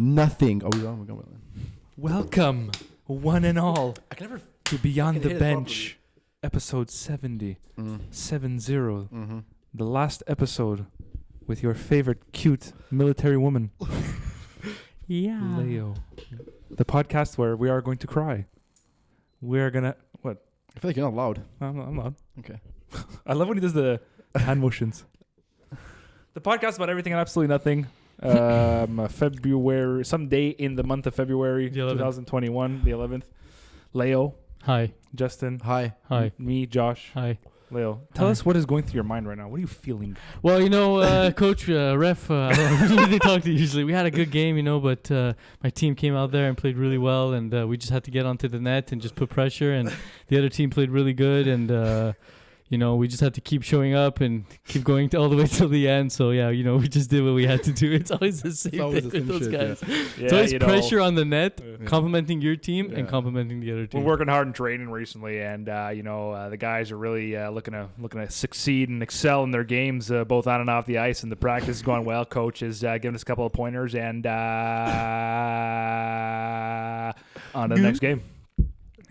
Nothing. Oh, we're going. Welcome, one and all, I can never to Beyond the hit it Bench, episode 70, 70, the last episode with your favorite cute military woman, Leo. The podcast where we are going to cry. We're gonna what? I feel like you're not loud. I'm not. Okay. I love when he does the hand motions. The podcast about everything and absolutely nothing. February, some day in the month of February, 2021, the 11th. Leo. Hi. Justin. Hi. Hi. Me, Josh. Hi. Leo. Tell us what is going through your mind right now. What are you feeling? Well, coach, ref, I don't really talk to you usually. We had a good game, but my team came out there and played really well, and we just had to get onto the net and just put pressure, and the other team played really good, and we just had to keep showing up and keep going all the way till the end. So, we just did what we had to do. It's always the same thing with those guys. Yeah. It's always pressure on the net, complimenting your team and complimenting the other team. We're working hard in training recently, and, the guys are really looking to succeed and excel in their games, both on and off the ice, and the practice is going well. Coach is giving us a couple of pointers, and on to the next game.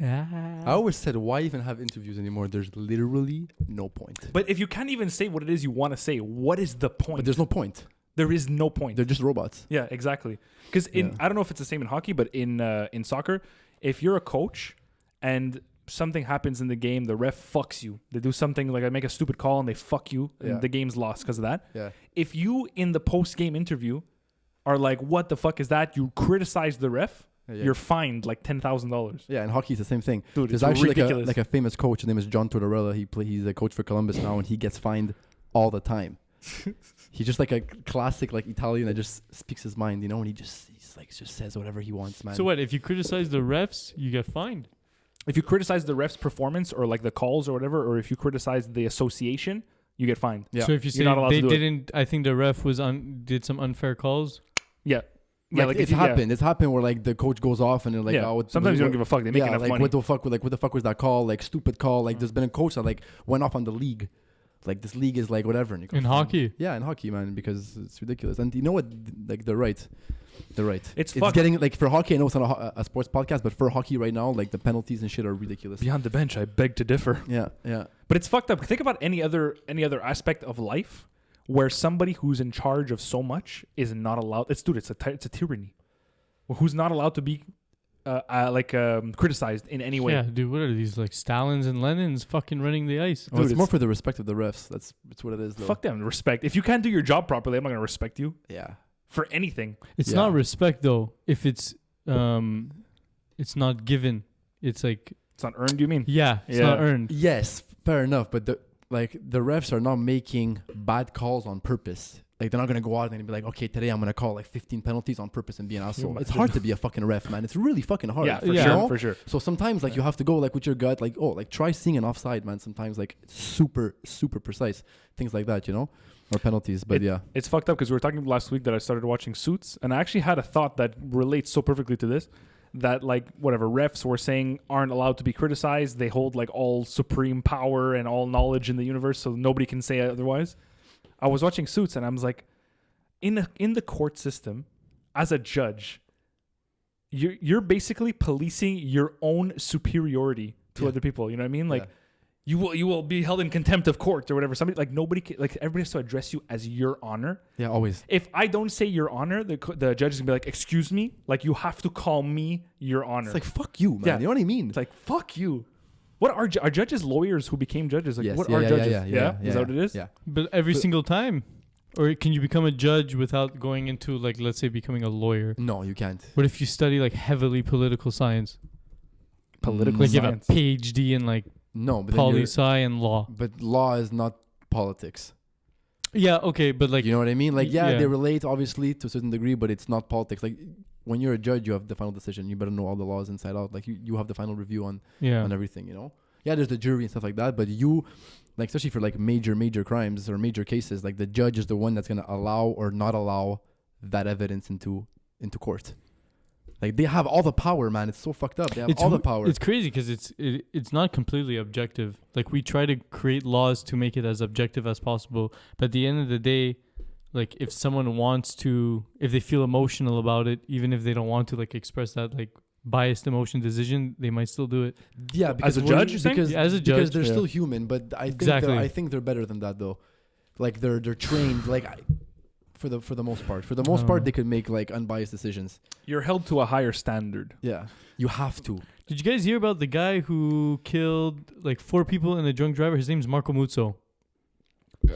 I always said, why even have interviews anymore? There's literally no point. But if you can't even say what it is you want to say, what is the point? But there's no point. There is no point. They're just robots. Yeah, exactly. Because I don't know if it's the same in hockey, but in soccer, if you're a coach and something happens in the game, the ref fucks you. They do something like I make a stupid call and they fuck you, and the game's lost because of that. Yeah. If you in the post-game interview are like, "What the fuck is that?" You criticize the ref. Yeah. You're fined like $10,000. Yeah, and hockey is the same thing. Dude, there's it's actually ridiculous. like a famous coach. His name is John Tortorella. He's a coach for Columbus now, and he gets fined all the time. He's just like a classic like Italian that just speaks his mind, and he just says whatever he wants, man. So what? If you criticize the refs, you get fined. If you criticize the ref's performance or like the calls or whatever, or if you criticize the association, you get fined. Yeah. So if you say they didn't, I think the ref did some unfair calls. Yeah. Yeah, like it's happened. It's happened where like the coach goes off and they're like, sometimes you don't give a fuck. They make enough money. What the fuck was that call? Like stupid call. Like there's been a coach that like went off on the league. Like this league is like whatever. And in hockey? Yeah, in hockey, man, because it's ridiculous. And you know what? Like they're right. It's getting like for hockey. I know it's not a sports podcast, but for hockey right now, like the penalties and shit are ridiculous. Beyond the bench, I beg to differ. Yeah. But it's fucked up. Think about any other aspect of life where somebody who's in charge of so much is not allowed. It's a tyranny. Who's not allowed to be criticized in any way. Yeah, dude, what are these, like Stalins and Lenins fucking running the ice? Dude, it's more for the respect of the refs. That's what it is, though. Fuck them, respect. If you can't do your job properly, I'm not going to respect you. Yeah. For anything. It's not respect, though, if it's not given. It's like... It's not earned, you mean? Yeah, it's not earned. Yes, fair enough, but the refs are not making bad calls on purpose. Like, they're not going to go out and be like, okay, today I'm going to call like 15 penalties on purpose and be an asshole. It's hard to be a fucking ref, man. It's really fucking hard. Yeah, for sure. So sometimes, like, you have to go, like, with your gut, like, try seeing an offside, man. Sometimes, like, super, super precise. Things like that, or penalties. But, It's fucked up because we were talking last week that I started watching Suits, and I actually had a thought that relates so perfectly to this, that, like, whatever refs were saying aren't allowed to be criticized. They hold, like, all supreme power and all knowledge in the universe, so nobody can say otherwise. I was watching Suits, and I was like, in the court system, as a judge, you're basically policing your own superiority to other people. You know what I mean? Like, you will be held in contempt of court or whatever. Somebody everybody has to address you as your honor. Yeah, always. If I don't say your honor, the judge is gonna be like, "Excuse me," like you have to call me your honor. It's like fuck you, man. Yeah. You know what I mean? It's like fuck you. What are judges lawyers who became judges? Like, yes, what are judges? Yeah. Is that what it is? Yeah. But every single time. Or can you become a judge without going into, like, let's say, becoming a lawyer? No, you can't. What if you study, like, heavily political science? Political like, science. You have a PhD in, like, poli-sci and law. But law is not politics. Yeah, okay, but, like... You know what I mean? Like, they relate, obviously, to a certain degree, but it's not politics. Like, when you're a judge, you have the final decision. You better know all the laws inside out. Like, you have the final review on everything, Yeah, there's the jury and stuff like that, but you... Like, especially for like major crimes or major cases, like the judge is the one that's going to allow or not allow that evidence into court. Like, they have all the power, man. It's so fucked up. They have all the power. It's crazy because it's not completely objective. Like, we try to create laws to make it as objective as possible, but at the end of the day, like if someone wants to, if they feel emotional about it, even if they don't want to like express that like biased emotion decision, they might still do it. Yeah, because as a judge, you're saying? because, Yeah, as a because judge, they're yeah. still human, but I think Exactly. I think they're better than that though. Like they're trained like for the most part. For the most part, they could make like unbiased decisions. You're held to a higher standard. Yeah, you have to. Did you guys hear about the guy who killed like 4 people in a drunk driver? His name's Marco Muzzo.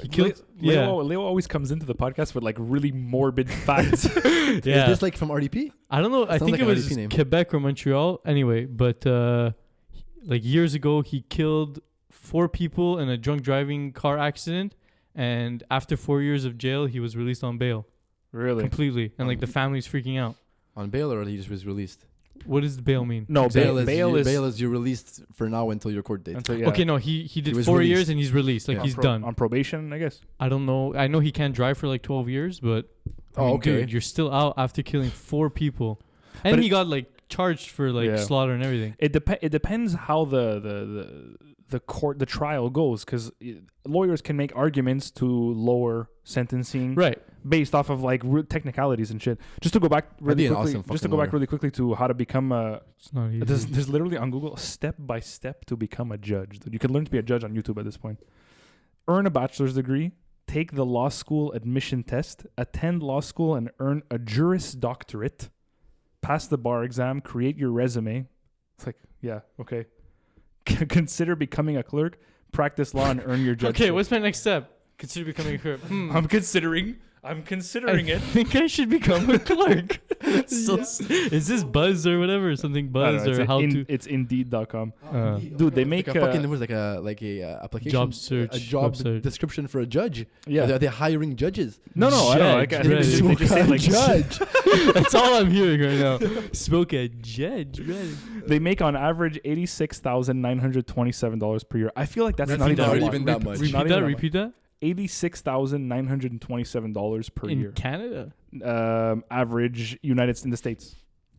He killed. Leo always comes into the podcast with like really morbid facts. Is this like from RDP? I don't know. I think like it an was RDP name. Quebec or Montreal. Anyway, but like years ago, he killed 4 people in a drunk driving car accident, and after 4 years of jail, he was released on bail. Really? Completely, and like the family's freaking out. On bail, or he just was released? What does the bail mean? No, bail is you're released for now until your court date. until, yeah. Okay, no, he did was 4 years released. and he's released. Like Yeah. he's done. On probation, I guess. I don't know. I know he can't drive for like 12 years, but I Oh, mean, okay. dude, you're still out after killing 4 people, and But he got like charged for like slaughter and everything. It depends how the court the trial goes, because lawyers can make arguments to lower sentencing Right. based off of like technicalities and shit. Just to go back really be an quickly, awesome just to fucking go back lawyer. really quickly to how to become a. It's not easy. There's literally on Google step by step to become a judge. You can learn to be a judge on YouTube at this point. Earn a bachelor's degree, take the law school admission test, attend law school and earn a Juris Doctorate, pass the bar exam, create your resume. It's like, yeah, okay. Consider becoming a clerk, practice law and earn your judgeship. Okay, what's my next step? Consider becoming a clerk. I'm considering it. I think I should become a clerk. Is this Buzz or whatever? Or something Buzz or how to? It's Indeed.com. Dude, they make like a fucking was like a application Job search a job website. description for a judge. Yeah. Are they hiring judges? No, I don't know. Like, I think Judge, they just say like judge. That's all I'm hearing right now. Spoke a judge. Right. they make on average $86,927 per year. I feel like that's not even that much. Repeat that. $86,927 per In year. Canada. Average United's in the States.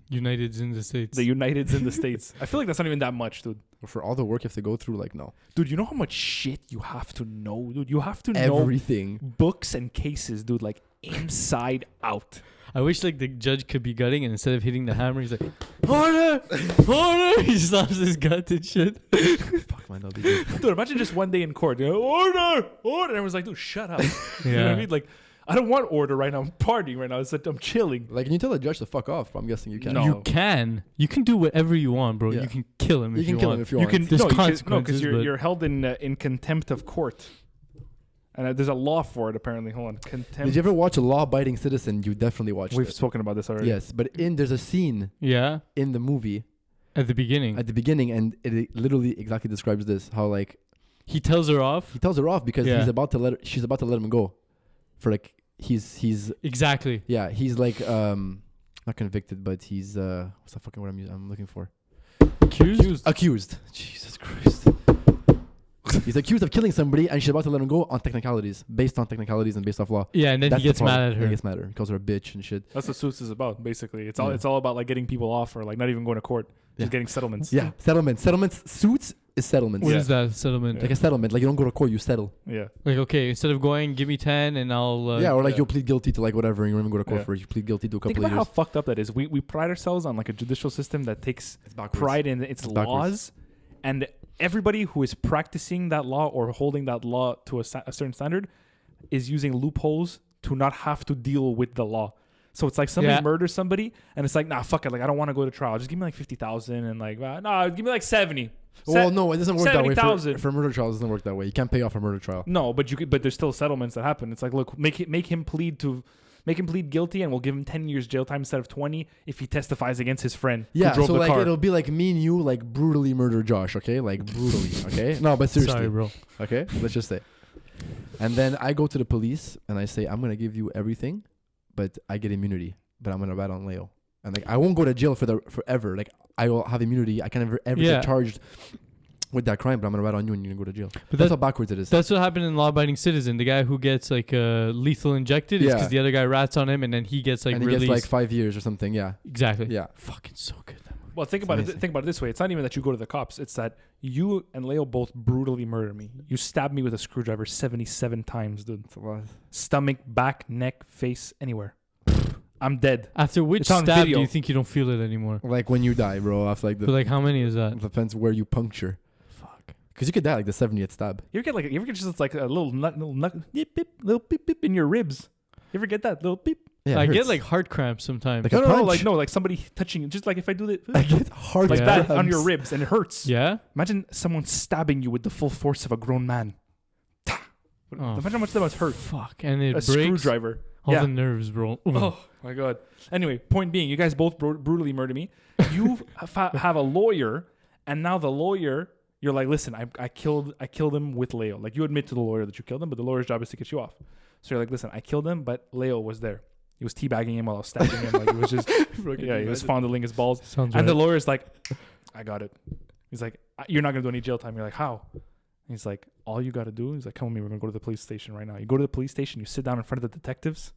United's in the States. The United's in the States. I feel like that's not even that much, dude. For all the work you have to go through, like no. Dude, you know how much shit you have to know, dude? You have to know Everything. books and cases, dude, like inside out. I wish like the judge could be gutting, and instead of hitting the hammer, he's like, order, order. He slaps his gut and shit. Fuck man, that'll be good. Dude, imagine just one day in court, you know, order, order. And everyone's like, dude, shut up. You know what I mean? Like, I don't want order right now. I'm partying right now. It's like I'm chilling. Like, can you tell the judge to fuck off? I'm guessing you can. No. You can. You can do whatever you want, bro. Yeah. You can kill him if you can kill want. him if you You want. can There's no, consequences, because but- you're held in contempt of court, and there's a law for it apparently. Hold on, contempt. Did you ever watch A Law-Abiding Citizen? You definitely watched We've it. spoken about this already. Yes, but there's a scene Yeah. in the movie At the beginning. at the beginning, and it literally exactly describes this: how like He tells her off. he tells her off because Yeah. she's about to let him go, for like he's Exactly. yeah he's like not convicted, but he's what's the fucking word I'm looking for? Accused. Jesus Christ. He's accused of killing somebody, and she's about to let him go on technicalities, based on technicalities and based off law. Yeah, and then That's he the gets problem. mad at her. He gets mad at her. He calls her a bitch and shit. That's what Suits is about. Basically, it's Yeah. all about like getting people off or like not even going to court, just Yeah. getting settlements. Yeah, settlements. Suits is settlements. What is that settlement? Like a settlement. Like you don't go to court, you settle. Yeah. Like, okay, instead of going, give me 10 and I'll... Yeah, or like yeah. you'll plead guilty to like whatever, and you don't even go to court Yeah. for it. You plead guilty to a Think couple about of how years. fucked up that is. We pride ourselves on like a judicial system that takes It's backwards. pride in its backwards. laws, and everybody who is practicing that law or holding that law to a certain standard is using loopholes to not have to deal with the law. So it's like somebody murders somebody, and it's like, nah, fuck it. Like I don't want to go to trial. Just give me like 50,000, and like, nah, give me like 70. Well, no, it doesn't work that way. 70,000. For murder trials, it doesn't work that way. You can't pay off a murder trial. No, but you could. But there's still settlements that happen. It's like, look, make him plead guilty, and we'll give him 10 years jail time instead of 20 if he testifies against his friend Yeah, who drove so the like car. it'll be like me and you like brutally murder Josh, okay? Like brutally, okay? No, but seriously. Sorry, bro. Okay? Let's just say. And then I go to the police and I say, I'm going to give you everything, but I get immunity, but I'm going to rat on Leo. And like I won't go to jail forever. Like I will have immunity. I can never ever get charged with that crime, but I'm going to rat on you and you're going to go to jail. But that's how backwards it is. That's what happened in Law-Abiding Citizen. The guy who gets like lethal injected is because the other guy rats on him, and then he gets like and he released. gets like 5 years or something. Yeah. Exactly. Yeah. Fucking so good, that movie. Well, think about it this way. It's not even that you go to the cops. It's that you and Leo both brutally murdered me. You stabbed me with a screwdriver 77 times, dude. That's a lot. Stomach, back, neck, face, anywhere. I'm dead. After which It's on stab video. do you think you don't feel it anymore? Like when you die, bro. After like But like how many is that? depends where you puncture. Fuck. Because you could die like the 70th stab. You ever get just like a little nut, beep, beep, little beep, beep in your ribs? You ever get that little beep? Yeah, I it get hurts. like heart cramps sometimes. Like No, a no, punch. like somebody touching you. Just like if I do I that, get hard like that on cramps. your ribs, and it hurts. Yeah? Imagine someone stabbing you with the full force of a grown man. Oh, Imagine how much that must hurt. fuck. And it A breaks screwdriver. all Yeah. the nerves, bro. Oh my god. Anyway, point being, you guys both brutally murdered me. You have a lawyer, and now the lawyer, you're like, listen, I killed him with Leo. Like you admit to the lawyer that you killed him, but the lawyer's job is to get you off. So you're like, listen, I killed him, but Leo was there. He was teabagging him while I was stabbing him. Like it was just, yeah, he was fondling his balls. Sounds And the right. lawyer's like, I got it. He's like, you're not gonna do any jail time. You're like, how? And he's like, all you gotta do is like, come with me. We're gonna go to the police station right now. You go to the police station. You sit down in front of the detectives,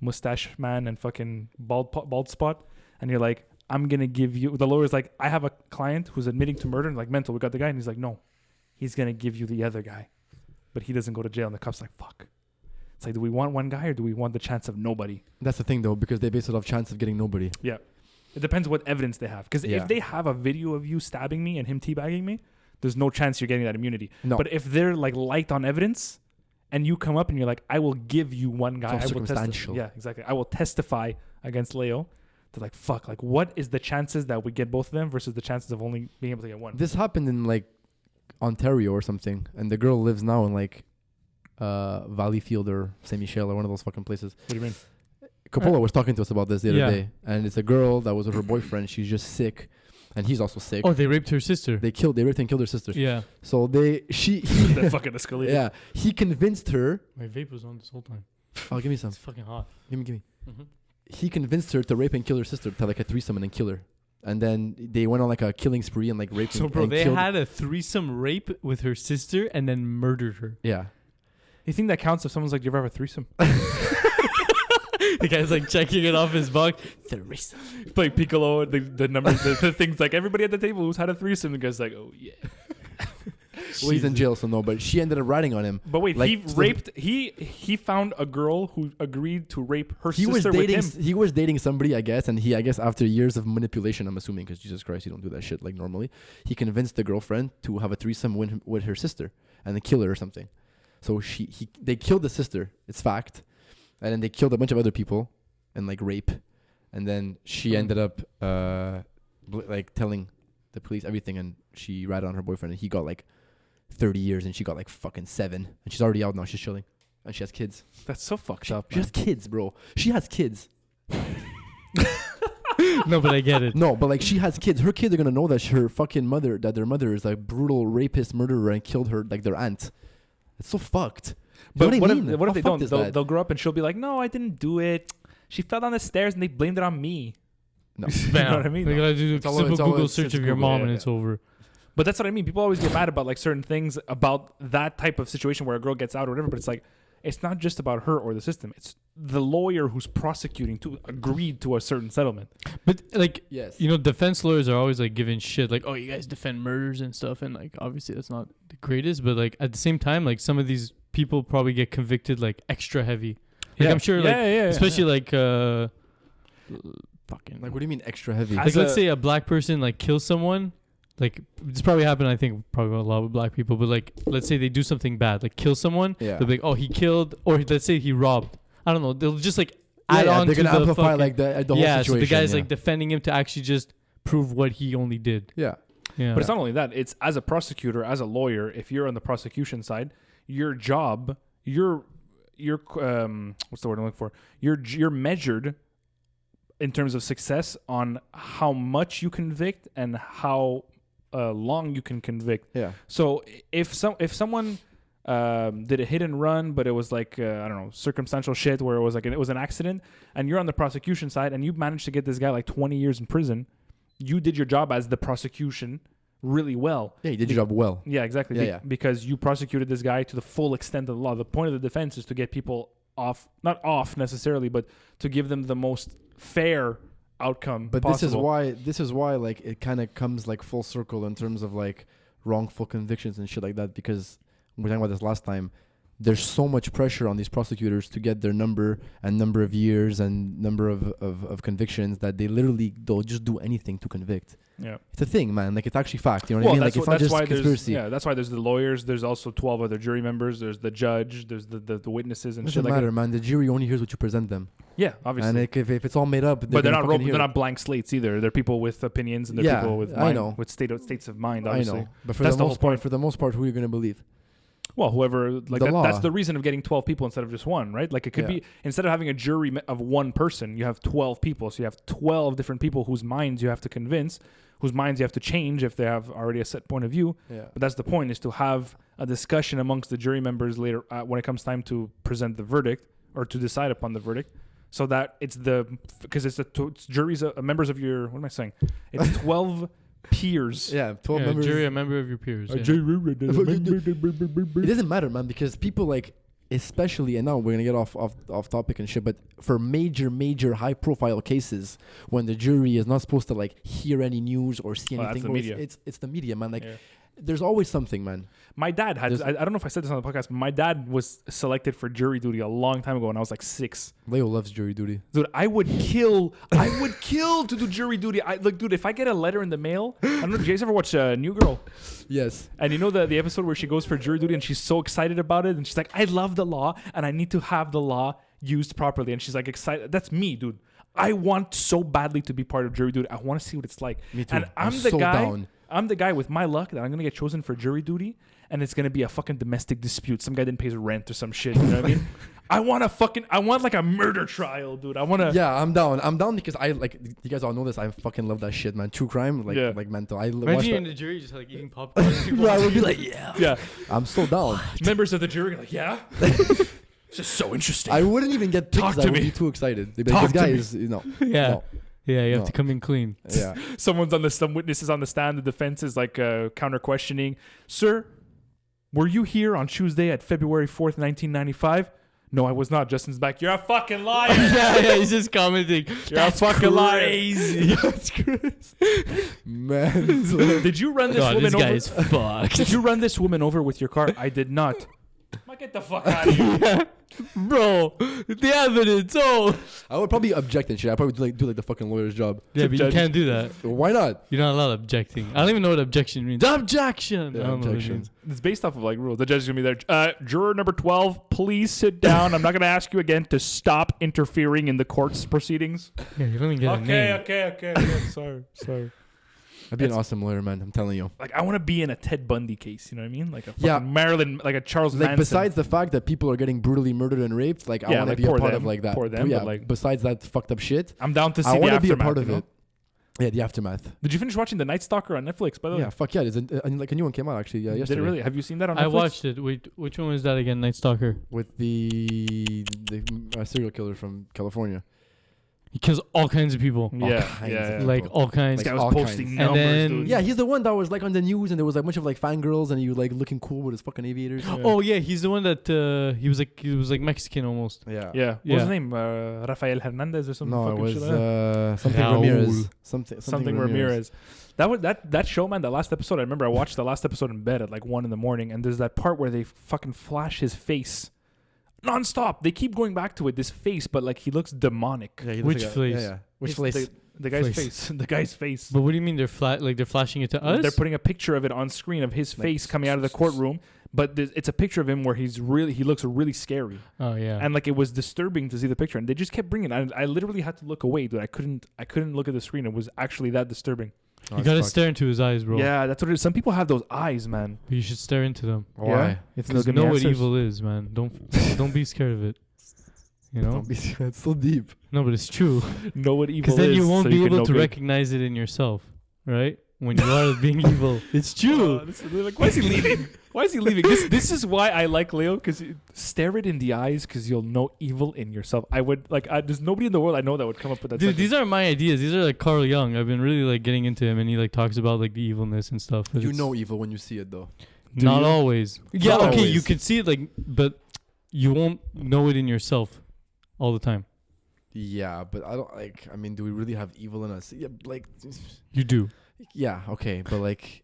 mustache man and fucking bald spot, and you're like, I'm gonna give you. The lawyer's like, I have a client who's admitting to murder. And like, mental. We got the guy, and he's like, no, he's gonna give you the other guy, but he doesn't go to jail. And the cop's like, fuck. It's like, do we want one guy or do we want the chance of nobody? That's the thing though, because they base it off chance of getting nobody. Yeah. It depends what evidence they have. Because Yeah. if they have a video of you stabbing me and him teabagging me, there's no chance you're getting that immunity. No. But if they're like light on evidence and you come up and you're like, I will give you one guy. It's all I will circumstantial. Yeah, exactly. I will testify against Leo. They're like, fuck, like what is the chances that we get both of them versus the chances of only being able to get one? This happened in like Ontario or something, and the girl lives now in like Valleyfield or Saint Michel or one of those fucking places. What do you mean? Coppola was talking to us about this the other Yeah. day, and it's a girl that was with her boyfriend. She's just sick, and he's also sick. Oh, they raped her sister. They raped and killed her sister. Yeah. So he That fucking escalated. yeah, he convinced her. My vape was on this whole time. Oh, give me some. It's fucking hot. Give me. Mm-hmm. He convinced her to rape and kill her sister, to have like a threesome and then kill her. And then they went on like a killing spree and like raped So, and, bro, and they killed. had a threesome rape with her sister and then murdered her. Yeah. You think that counts if someone's like, do you ever have a threesome? The guy's like checking it off his box. Threesome. Playing Piccolo, the numbers, the things like everybody at the table who's had a threesome. The guy's like, oh yeah. Well, he's in jail, so no. But she ended up ratting on him. But wait, Like, he raped. He found a girl who agreed to rape her He sister was with dating. him. He was dating somebody, I guess, and I guess after years of manipulation, I'm assuming, because Jesus Christ, you don't do that shit like normally. He convinced the girlfriend to have a threesome with her sister and then kill her or something. So they killed the sister. It's fact, and then they killed a bunch of other people and like rape, and then she ended up like telling the police everything, and she ratted on her boyfriend, and he got like 30 years, and she got like fucking 7, and she's already out now. She's chilling, and she has kids. That's so fucked up. She has kids, bro. She has kids. No, but I get it. No, but like she has kids. Her kids are gonna know that her fucking mother, that their mother is like brutal rapist, murderer, and killed her like their aunt. It's so fucked. But You know what I if, mean? what if How they fucked don't? is that? They'll grow up and she'll be like, no, I didn't do it. She fell down the stairs and they blamed it on me. No. You know what I mean? They gotta do a It's all- simple it's all- Google it's search of Google, your mom yeah, and yeah. it's over. But that's what I mean. People always get mad about like certain things about that type of situation where a girl gets out or whatever. But it's like, it's not just about her or the system. It's the lawyer who's prosecuting to agreed to a certain settlement. But like, Yes. you know, defense lawyers are always like giving shit like, oh, you guys defend murders and stuff, and like obviously that's not the greatest, but like at the same time, like some of these people probably get convicted like extra heavy. Like I'm sure, like especially like fucking Like, what do you mean extra heavy? like As let's a- say a black person like kills someone. Like this probably happened, I think, probably a lot with black people. But like, let's say they do something bad, like kill someone. Yeah. They'll be like, oh, he killed, or let's say he robbed. I don't know. They'll just like add on they're to gonna the amplify fucking, like the whole yeah. situation. So the guy's yeah. like defending him to actually just prove what he only did. yeah. Yeah. But it's not only that. It's as a prosecutor, as a lawyer, if you're on the prosecution side, your job, your what's the word I'm looking for? You're measured in terms of success on how much you convict and how long you can convict. Yeah. So if someone did a hit and run, but it was like I don't know, circumstantial shit where it was an accident, and you're on the prosecution side and you managed to get this guy like 20 years in prison, you did your job as the prosecution really well. Yeah, you did your job well. Yeah, exactly. Yeah. Because you prosecuted this guy to the full extent of the law. The point of the defense is to get people off, not off necessarily, but to give them the most fair outcome But possible. this is why like it kind of comes like full circle in terms of like wrongful convictions and shit like that, because we were talking about this last time. There's so much pressure on these prosecutors to get their number of years and number of convictions that they'll just do anything to convict. Yeah, it's a thing, man. Like, it's actually fact. You know what I mean? Like, it's not just conspiracy. That's why there's the lawyers. There's also 12 other jury members. There's the judge. There's the witnesses and shit like that. Doesn't matter, man. The jury only hears what you present them. Yeah, obviously. And like, if it's all made up, but they're not blank slates either. They're people with opinions and they're people with mind, with states of mind. Obviously. I know. But for the most part, who are you gonna believe? Well, whoever, like that's the reason of getting 12 people instead of just one, right? Like, it could be, instead of having a jury of one person, you have 12 people. So you have 12 different people whose minds you have to convince, whose minds you have to change if they have already a set point of view. Yeah. But that's the point, is to have a discussion amongst the jury members later when it comes time to present the verdict or to decide upon the verdict. So that because it's juries, members of your, what am I saying? It's 12 peers. Yeah, 12 members. Jury, a member of your peers. Yeah. It doesn't matter, man, because people like, especially, and now we're gonna get off topic and shit, but for major high profile cases, when the jury is not supposed to like hear any news or see anything, the media. It's the media, man. Like, there's always something, man. My dad had, I don't know if I said this on the podcast, but my dad was selected for jury duty a long time ago when I was like 6. Leo loves jury duty. Dude, I would kill to do jury duty. Dude, if I get a letter in the mail, I don't know, did you guys ever watch New Girl? Yes. And you know the episode where she goes for jury duty and she's so excited about it and she's like, I love the law and I need to have the law used properly. And she's like excited. That's me, dude. I want so badly to be part of jury duty. I want to see what it's like. Me too. And I'm the guy with my luck that I'm going to get chosen for jury duty, and it's going to be a fucking domestic dispute. Some guy didn't pay his rent or some shit. You know what I mean? I want like a murder trial, dude. Yeah, I'm down because you guys all know this. I fucking love that shit, man. True crime, like mental. Imagine you in the jury just like eating popcorn. Bro, I would be like, yeah. I'm so down. Members of the jury are like, yeah. It's just so interesting. I wouldn't even get picked because I would be too excited. They'd be like, this guy is, you know. Yeah. No. Yeah, you have to come in clean. Yeah. Some witnesses on the stand. The defense is like counter questioning. Sir, were you here on Tuesday at February 4th, 1995? No, I was not. Justin's back. You're a fucking liar. yeah, he's just commenting. You're a fucking liar. That's crazy. Man. Did you run this woman this over? guy is fucked. Did you run this woman over with your car? I did not. Get the fuck out of here. Bro, the evidence. I would probably object and shit. I'd probably do like the fucking lawyer's job. Yeah, but you can't do that. Why not? You're not allowed objecting. I don't even know what objection means. Objection! Yeah, objection. It's based off of like rules. The judge is going to be there. Juror number 12, please sit down. I'm not going to ask you again to stop interfering in the court's proceedings. Yeah, you don't even get a name. Okay. Sorry. I'd be an awesome lawyer, man. I'm telling you. Like, I want to be in a Ted Bundy case. You know what I mean? Like a fucking Marilyn, like a Charles Manson. Besides the fact that people are getting brutally murdered and raped, like, I want to be a part of like that. Poor them, yeah, but like, besides that fucked up shit, I'm down to see I the aftermath. I want to be a part of it. Yeah, the aftermath. Did you finish watching The Night Stalker on Netflix, by the way? Yeah, fuck yeah. There's like a new one came out actually yesterday. Did it really? Have you seen that on Netflix? I watched it. Wait, which one was that again? Night Stalker? With the serial killer from California. He kills all kinds of people. Yeah. Like all kinds. This guy was posting numbers, dude. Yeah, he's the one that was like on the news and there was like a bunch of like fangirls and he was like looking cool with his fucking aviators. Yeah. Oh yeah, he's the one that he was like Mexican almost. Yeah. What was his name? Rafael Hernandez or something? No, it was something Ramirez. Something Ramirez. That show, man, that last episode, I remember I watched the last episode in bed at like 1 a.m. and there's that part where they fucking flash his face. Non-stop. They keep going back to it. This face, but like he looks demonic. Yeah, Which face? Yeah. Which face? The guy's face. The guy's face. But what do you mean they're flashing it to us? They're putting a picture of it on screen of his face coming out of the courtroom. But it's a picture of him where he looks really scary. Oh yeah. And like it was disturbing to see the picture, and they just kept bringing it. I literally had to look away, dude. I couldn't look at the screen. It was actually that disturbing. You gotta stare into his eyes, bro. Yeah, that's what it is. Some people have those eyes, man. But you should stare into them. Why? Because you know what evil is, man. Don't be scared of it. You know? Don't be scared. It's so deep. No, but it's true. Know what evil is. Because then you won't be able to recognize it in yourself, right? When you are being evil. It's true. Like, why is he leaving? Why is he leaving? This is why I like Leo, because stare it in the eyes, because you'll know evil in yourself. I would there's nobody in the world I know that would come up with that. Dude, these aren't my ideas. These are like Carl Jung. I've been really like getting into him, and he like talks about like the evilness and stuff. You know evil when you see it, though. Not always. Yeah, Not okay, always. you can see it, like, but you won't know it in yourself all the time. Yeah, but I don't like. I mean, do we really have evil in us? Yeah, like. You do. Yeah. Okay, but like.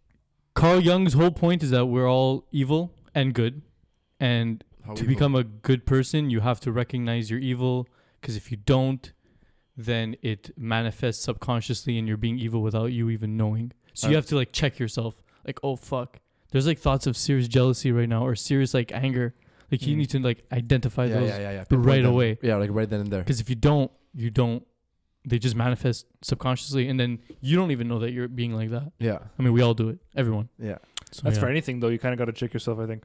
Carl Jung's whole point is that we're all evil and good, and to become a good person, you have to recognize you're evil. Because if you don't, then it manifests subconsciously, and you're being evil without you even knowing. So you have to like check yourself. Like, oh fuck, there's like thoughts of serious jealousy right now, or serious like anger. Like you need to like identify those right away. Yeah, like right then and there. Because if you don't, they just manifest subconsciously, and then you don't even know that you're being like that. Yeah. I mean, we all do it. Everyone. Yeah. So that's for anything though. You kind of got to check yourself, I think.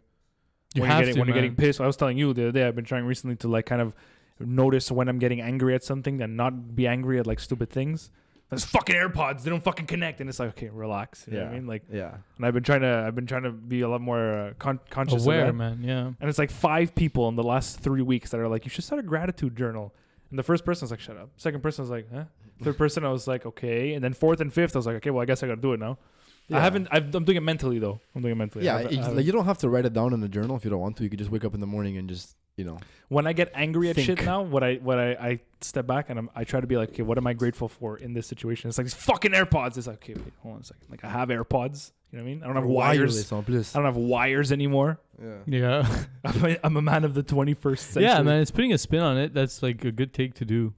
When you're getting pissed. I was telling you the other day, I've been trying recently to like kind of notice when I'm getting angry at something and not be angry at like stupid things. Those fucking AirPods, they don't fucking connect, and it's like, okay, relax. You know what I mean? Like, yeah. And I've been trying to be a lot more conscious, aware, of that. Man. Yeah. And it's like 5 people in the last 3 weeks that are like, you should start a gratitude journal. And the first person was like, shut up. Second person was like, huh? Third person, I was like, okay. And then fourth and fifth, I was like, okay, well, I guess I got to do it now. Yeah. I'm doing it mentally though. I'm doing it mentally. Yeah, like you don't have to write it down in a journal if you don't want to. You could just wake up in the morning and just, you know. When I get angry at shit now, what I step back and I try to be like, okay, what am I grateful for in this situation? It's like these fucking AirPods. It's like, okay, wait, hold on a second. Like I have AirPods. You know what I mean? I don't have wires. I don't have wires anymore. Yeah. I'm a man of the 21st century. Yeah, man, it's putting a spin on it. That's like a good take to do.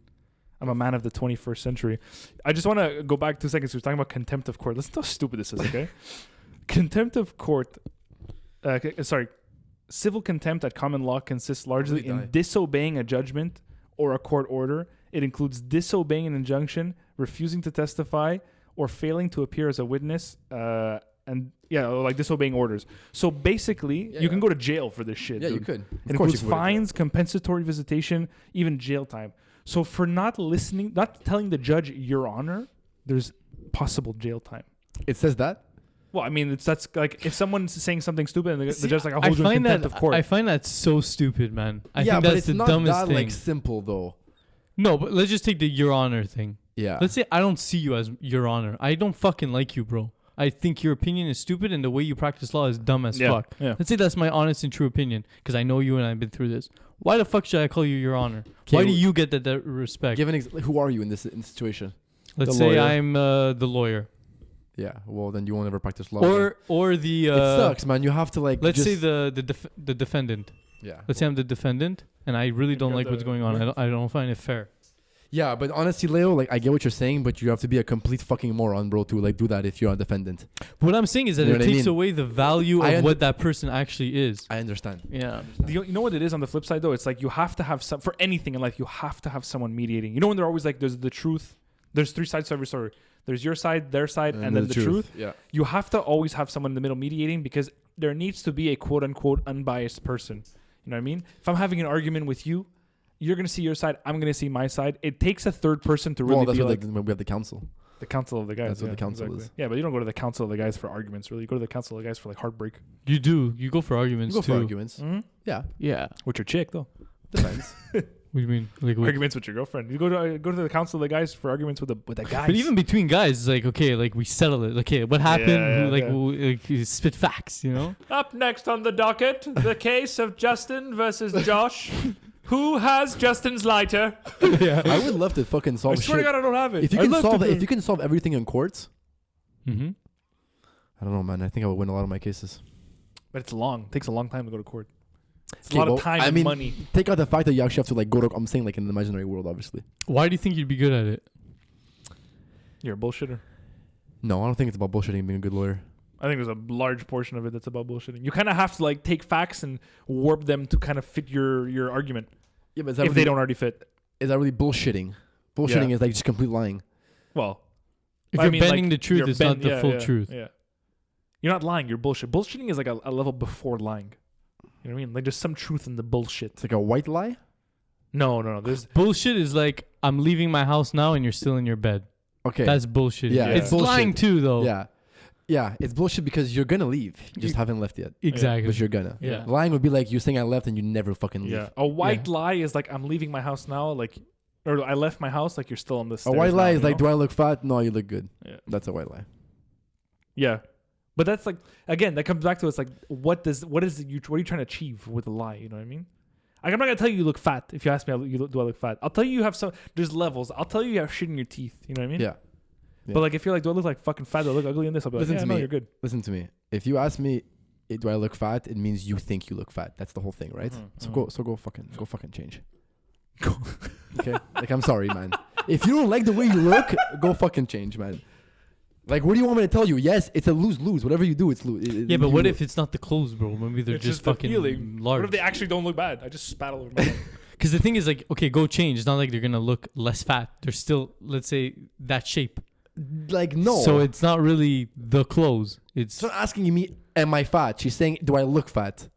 I'm a man of the 21st century. I just want to go back 2 seconds. We're talking about contempt of court. Listen to how stupid this is, okay? Contempt of court. Civil contempt at common law consists largely in disobeying a judgment or a court order. It includes disobeying an injunction, refusing to testify, or failing to appear as a witness, like disobeying orders. So basically, you can go to jail for this shit. Yeah, dude. you could. It includes fines, compensatory visitation, even jail time. So for not telling the judge, Your Honor, there's possible jail time. It says that? Well, I mean, that's like if someone's saying something stupid and the judge's like, I'll hold you in contempt of court. I find that so stupid, man. I think but that's it's the not dumbest that thing. like simple though. No, but let's just take the Your Honor thing. Yeah. Let's say I don't see you as Your Honor. I don't fucking like you, bro. I think your opinion is stupid and the way you practice law is dumb as fuck. Yeah. Let's say that's my honest and true opinion because I know you and I've been through this. Why the fuck should I call you Your Honor? Why do you get that respect? Who are you in this situation? Let's say I'm the lawyer. Yeah. Well, then you won't ever practice law. Or the. It sucks, man. You have to like. Let's say the defendant. Yeah. Let's say I'm the defendant and I really don't like what's going on. I don't find it fair. Yeah, but honestly, Leo, like I get what you're saying, but you have to be a complete fucking moron, bro, to like do that if you're a defendant. What I'm saying is that it takes away the value of what that person actually is. I understand. Yeah. You know what it is on the flip side though? It's like you have to have for anything in life, you have to have someone mediating. You know when they're always like, there's the truth. There's 3 sides to every story. There's your side, their side, and then the truth. Yeah. You have to always have someone in the middle mediating because there needs to be a quote unquote unbiased person. You know what I mean? If I'm having an argument with you, you're going to see your side. I'm going to see my side. It takes a third person to really be like... we have the council. The council of the guys. That's what the council is. Yeah, but you don't go to the council of the guys for arguments, really. You go to the council of the guys for like heartbreak. You do. You go for arguments, too. You go for arguments. Mm-hmm. Yeah. Yeah. With your chick, though. Depends. What do you mean? Like arguments with your girlfriend. You go to the council of the guys for arguments with the guys. But even between guys, it's like, okay, like we settle it. Okay, what happened? We spit facts, you know? Up next on the docket, the case of Justin versus Josh. Who has Justin's lighter? Yeah. I would love to fucking solve shit. I swear to God, I don't have it. If you can solve everything in courts, I don't know, man. I think I would win a lot of my cases. But it's long. It takes a long time to go to court. It's a lot of time and money. Take out the fact that you actually have to like go to. I'm saying like in the imaginary world, obviously. Why do you think you'd be good at it? You're a bullshitter. No, I don't think it's about bullshitting and being a good lawyer. I think there's a large portion of it that's about bullshitting. You kind of have to like take facts and warp them to kind of fit your argument. Yeah, but if they don't already fit. Is that really bullshitting? Bullshitting is like just complete lying. Well, if you're bending the truth, it's not the full truth. Yeah. You're not lying, you're bullshit. Bullshitting is like a level before lying. You know what I mean? Like there's some truth in the bullshit. It's like a white lie? No. There's bullshit is like, I'm leaving my house now and you're still in your bed. Okay. That's bullshit. Yeah. It's lying too, though. Yeah. Yeah, it's bullshit because you're gonna leave. You just haven't left yet. Exactly. But you're gonna. Yeah. Lying would be like you saying I left and you never fucking leave. Yeah. A white lie is like I'm leaving my house now, like, or I left my house, like you're still on the stairs. A white lie is like, know? do I look fat? No, you look good. Yeah. That's a white lie. Yeah. But that's like, again, that comes back to it's like, what are you trying to achieve with a lie? You know what I mean? Like, I'm not gonna tell you look fat if you ask me do I look fat. I'll tell you have some. There's levels. I'll tell you have shit in your teeth. You know what I mean? Yeah. But like if you're like, do I look like fucking fat? Do I look ugly in this? I'll be like, no, you're good. Listen to me. If you ask me, do I look fat? It means you think you look fat. That's the whole thing, right? So go fucking change. Okay. Like I'm sorry, man. If you don't like the way you look, go fucking change, man. Like, what do you want me to tell you? Yes, it's a lose-lose. Whatever you do, it's lose. Yeah, but what if it's not the clothes, bro? Maybe they're just fucking large. What if they actually don't look bad? I just spat all over my head. Because the thing is, like, okay, go change. It's not like they're going to look less fat. They're still, let's say, that shape. Like, no. So it's not really the clothes. It's not asking me, am I fat? She's saying, do I look fat?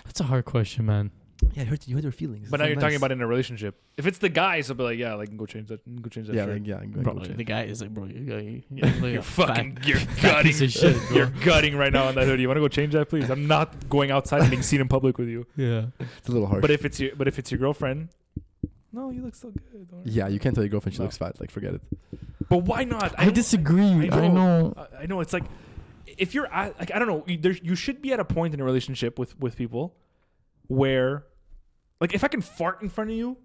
That's a hard question, man. Yeah, you hurt your feelings. But now you're talking about in a relationship. If it's the guys, I'll be like, yeah, like go change that. Go change that. Yeah, shirt. like, yeah. Bro, the guy is like, bro, you're fucking, you're gutting. Shit, you're gutting right now on that hoodie. You want to go change that, please? I'm not going outside and being seen in public with you. Yeah, it's a little harsh. But if it's your girlfriend, no, you look so good. Yeah, you can't tell your girlfriend she looks fat. Like, forget it. But why not? I disagree. I know. It's like if you're like, I don't know. You should be at a point in a relationship with people where, like, if I can fart in front of you,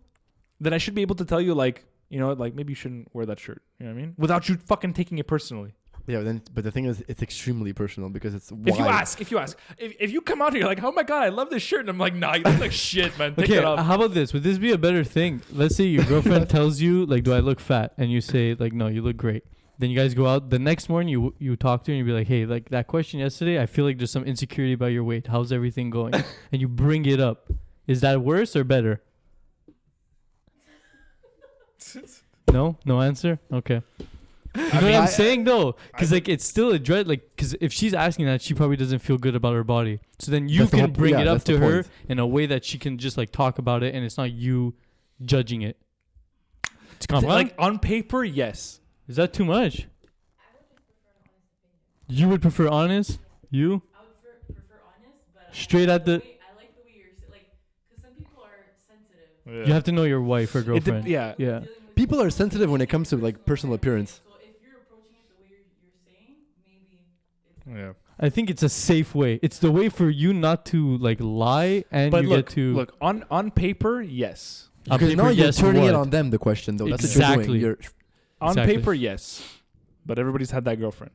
then I should be able to tell you, like, you know, like, maybe you shouldn't wear that shirt. You know what I mean? Without you fucking taking it personally. Yeah, but the thing is, it's extremely personal because it's. If you come out here like, oh my god, I love this shirt, and I'm like, nah, you look like shit, man. Take it off. How about this? Would this be a better thing? Let's say your girlfriend tells you, like, do I look fat? And you say, like, no, you look great. Then you guys go out. The next morning, you talk to her and you be like, hey, like, that question yesterday, I feel like there's some insecurity about your weight. How's everything going? And you bring it up. Is that worse or better? No answer. Okay. You know what I'm saying though, because like it's still a dread. Like, because if she's asking that, she probably doesn't feel good about her body. So then you can bring it up to her in a way that she can just like talk about it, and it's not you judging it. Like on paper, yes. Is that too much? You would prefer honest? You? I would prefer honest, but straight at the. I like the way you're like, because some people are sensitive. Yeah. You have to know your wife or girlfriend. Yeah. People are sensitive when it comes to like personal appearance. So if you're approaching it the way you're saying, maybe it's Yeah. I think it's a safe way. It's the way for you not to like lie and but you look, get to look on paper, yes. Because now you're turning it on them. The question though, that's what you're doing. On paper, yes. But everybody's had that girlfriend.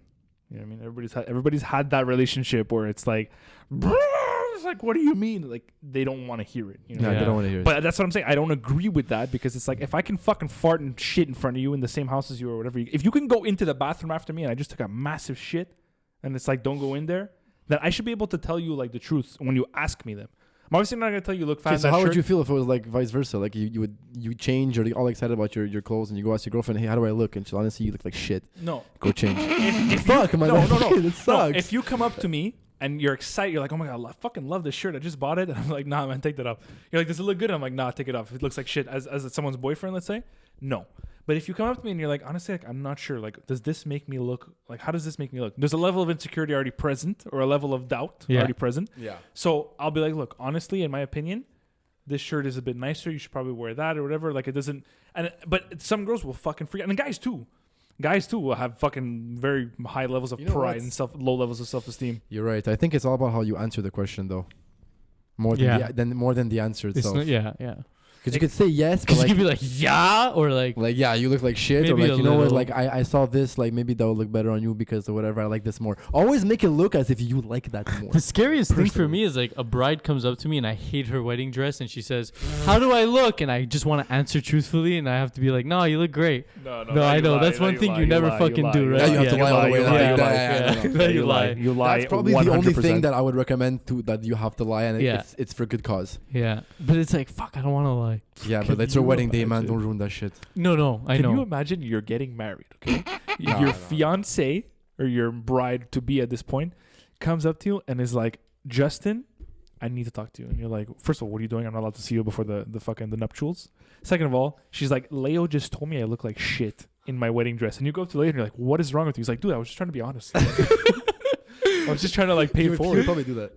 You know what I mean? Everybody's had that relationship where it's like, it's like, what do you mean? Like, they don't want to hear it. You know? Yeah, they don't want to hear it. But that's what I'm saying. I don't agree with that because it's like, if I can fucking fart and shit in front of you in the same house as you or whatever, if you can go into the bathroom after me and I just took a massive shit and it's like, don't go in there, then I should be able to tell you like the truth when you ask me them. I'm obviously not going to tell you look fat. So how would you feel if it was like vice versa? Like you change, you're all excited about your clothes and you go ask your girlfriend, hey, how do I look? And she'll honestly, you look like shit. No. Go change. Fuck, man. No. It sucks. No, if you come up to me and you're excited, you're like, oh my God, I fucking love this shirt. I just bought it. And I'm like, nah, man, take that off. You're like, does it look good? I'm like, nah, take it off. If it looks like shit as someone's boyfriend, let's say, no. But if you come up to me and you're like, honestly, like, I'm not sure. Like, does this make me look like? How does this make me look? There's a level of insecurity already present, or a level of doubt already present. Yeah. So I'll be like, look, honestly, in my opinion, this shirt is a bit nicer. You should probably wear that or whatever. Like, it doesn't. But some girls will fucking freak out, and guys too. Guys too will have fucking very high levels of pride and low levels of self-esteem. You're right. I think it's all about how you answer the question, though. More than the answer itself. Yeah. Because you could say yes, because but you could be like, yeah, or like yeah, you look like shit, or maybe like, you know what, like I saw this, like maybe that would look better on you because or whatever. I like this more. Always make it look as if you like that more. The scariest thing for me is like a bride comes up to me and I hate her wedding dress and she says, "How do I look?" And I just want to answer truthfully and I have to be like, "No, you look great." No, I know that's one thing you never fucking do, right? Yeah, you have to lie all the way. You lie. That's probably the only thing that I would recommend that you have to lie, and it's for good cause. Yeah, but it's like fuck, I don't want to lie. Yeah, but it's your wedding day, man. Don't ruin that shit. No, I know. Can you imagine you're getting married, okay? Your fiance or your bride to be at this point comes up to you and is like, Justin, I need to talk to you. And you're like, first of all, what are you doing? I'm not allowed to see you before the nuptials. Second of all, she's like, Leo just told me I look like shit in my wedding dress. And you go up to Leo and you're like, what is wrong with you? He's like, dude, I was just trying to be honest. I was just trying to like pay it forward. He'd probably do that.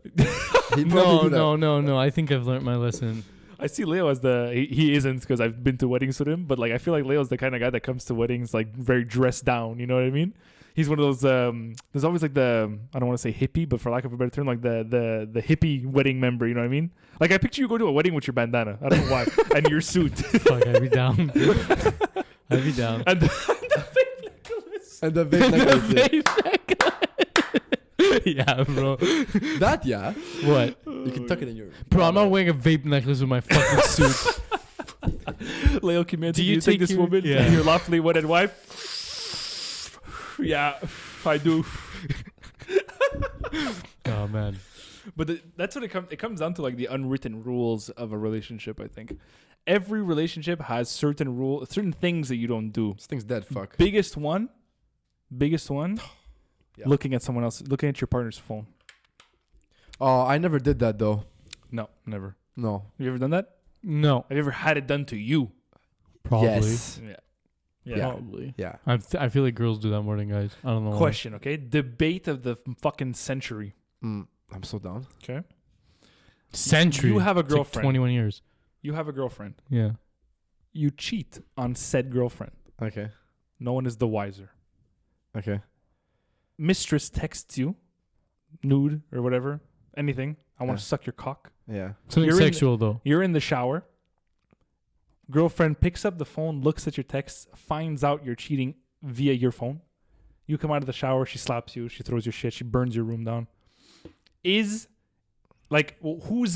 No. I think I've learned my lesson. I see Leo as he isn't because I've been to weddings with him, but like I feel like Leo's the kind of guy that comes to weddings like very dressed down. You know what I mean? He's one of those. There's always like I don't want to say hippie, but for lack of a better term, like the hippie wedding member. You know what I mean? Like I picture you go to a wedding with your bandana. I don't know why, and your suit. Fuck, I'd be down. I'd be down. And the vape necklace. And the vape necklace. Yeah, bro. That, yeah. What? You can tuck it in your... Bro, I'm not wearing a vape necklace with my fucking suit. Leo, do Do you you take take this your- woman, Yeah. your lawfully wedded wife? Yeah, I do. Oh, man. But that's what it comes down to, like the unwritten rules of a relationship. I think every relationship has certain things that you don't do. This thing's dead, fuck. Biggest one. Yeah. Looking at your partner's phone. Oh, I never did that, though. No, never. No. Have you ever done that? No. Have you ever had it done to you? Probably. Yes. Yeah. Yeah. Probably. Yeah. I feel like girls do that more than guys. I don't know. Question, okay? Debate of the fucking century. I'm so down. Okay. Century. You have a It's like girlfriend. 21 years. You have a girlfriend. Yeah. You cheat on said girlfriend. Okay. No one is the wiser. Okay. Mistress texts you, nude or whatever, anything. I want Yeah. to suck your cock. Yeah. Something You're in- sexual, though. You're in the shower. Girlfriend picks up the phone, looks at your texts, finds out you're cheating via your phone. You come out of the shower, she slaps you, she throws your shit, she burns your room down. Who's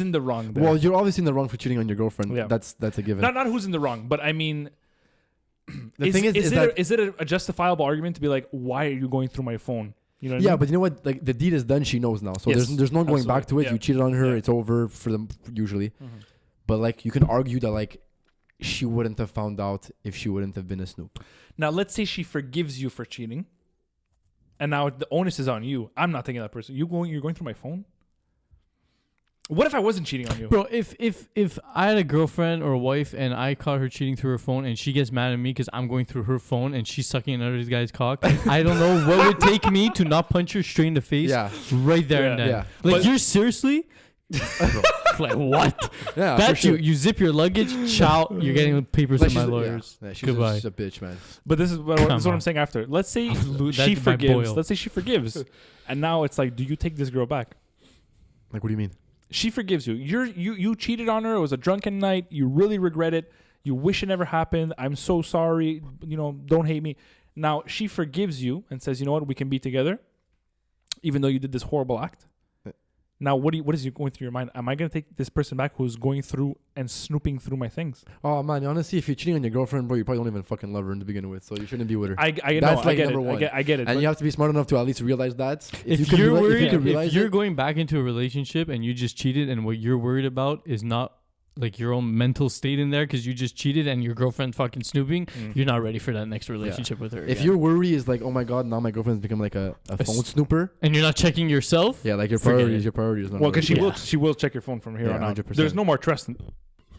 in the wrong there? Well, you're obviously in the wrong for cheating on your girlfriend. Yeah. That's a given. not who's in the wrong, but I mean, The thing is that is it a justifiable argument to be like, why are you going through my phone? You know what I yeah, mean? but you know what? Like the deed is done. She knows now, so Yes, there's no going back to it. absolutely. You cheated on her. Yeah. It's over for them usually. Mhm. But like you can argue that like she wouldn't have found out if she wouldn't have been a snoop. Now, let's say she forgives you for cheating, and now the onus is on you. I'm not taking that person. You're going through my phone. What if I wasn't cheating on you? Bro, if I had a girlfriend or a wife and I caught her cheating through her phone and she gets mad at me because I'm going through her phone and she's sucking another guy's cock, I don't know what would take me to not punch her straight in the face Yeah, right there and then. yeah. Like, But- you're seriously? Like, what? Yeah, for That's sure. you zip your luggage, ciao, you're getting papers Like from my she's- lawyers. Yeah, she's Goodbye. just a bitch, man. But this is what Come I'm on. saying after. Let's say That's she my forgives. boil. Let's say she forgives, and now it's like, do you take this girl back? Like, what do you mean? She forgives you. You cheated on her. It was a drunken night. You really regret it. You wish it never happened. I'm so sorry. Don't hate me. Now she forgives you and says, you know what, we can be together, even though you did this horrible act. Now, what is going through your mind? Am I going to take this person back who's going through and snooping through my things? Oh man, honestly, if you're cheating on your girlfriend, bro, you probably don't even fucking love her in the beginning with, so you shouldn't be with her. I That's know. I like get it. number one. I get it. And but you have to be smart enough to at least realize that. If you you're can worried, realize if you're it, going back into a relationship and you just cheated and what you're worried about is not like your own mental state in there because you just cheated and your girlfriend fucking snooping, you're not ready for that next relationship with her. if again. your worry is like, oh my god, now my girlfriend's become like a phone snooper. And you're not checking yourself, Yeah, like your Forget priorities. it. Your priorities. Not well, because really- she will check your phone from here Yeah, on out. 100%. There's no more trust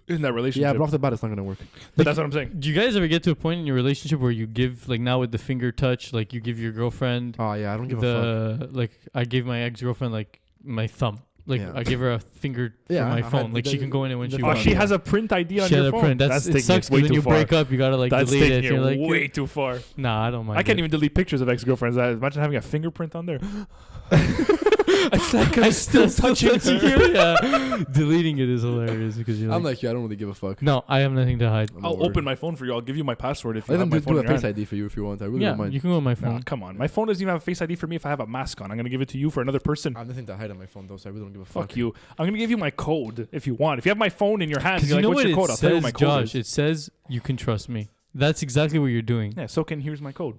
in that relationship. Yeah, but off the bat, it's not gonna work. But that's what I'm saying. do you guys ever get to a point in your relationship where you give, like now with the finger touch, like you give your girlfriend Oh yeah, I don't give a fuck. like I gave my ex-girlfriend like my thumb. Like Yeah. I give her a finger Yeah, for my I phone. had Like she the- can go in it when the she Oh, Oh, wants. she has a print ID on She your had a phone. print. That's It taking sucks way because when too you far. break up, you gotta like That's delete taking it. You're like, way too far. nah, I don't mind. I can't it. even delete pictures of ex-girlfriends. Imagine having a fingerprint on there. It's like I'm still touching her. you. Yeah. Deleting it is hilarious because you're like, I'm like you. I don't really give a fuck. no, I have nothing to hide. I'm I'll over open it. my phone for you. I'll give you my password if you Let have them my phone do in a your face hand. ID for you if you want. I really Yeah, don't mind. you can go on my phone. Nah, come on. My phone doesn't even have a face ID for me if I have a mask on. I'm going to give it to you for another person. I have nothing to hide on my phone though, so I really don't give a fuck. Fuck you. I'm going to give you my code if you want. If you have my phone in your hand, Because you're you like, know what's what your it code? I'll tell you what says, my code Josh. is. It says you can trust me. That's exactly what you're doing. Yeah, so here's my code.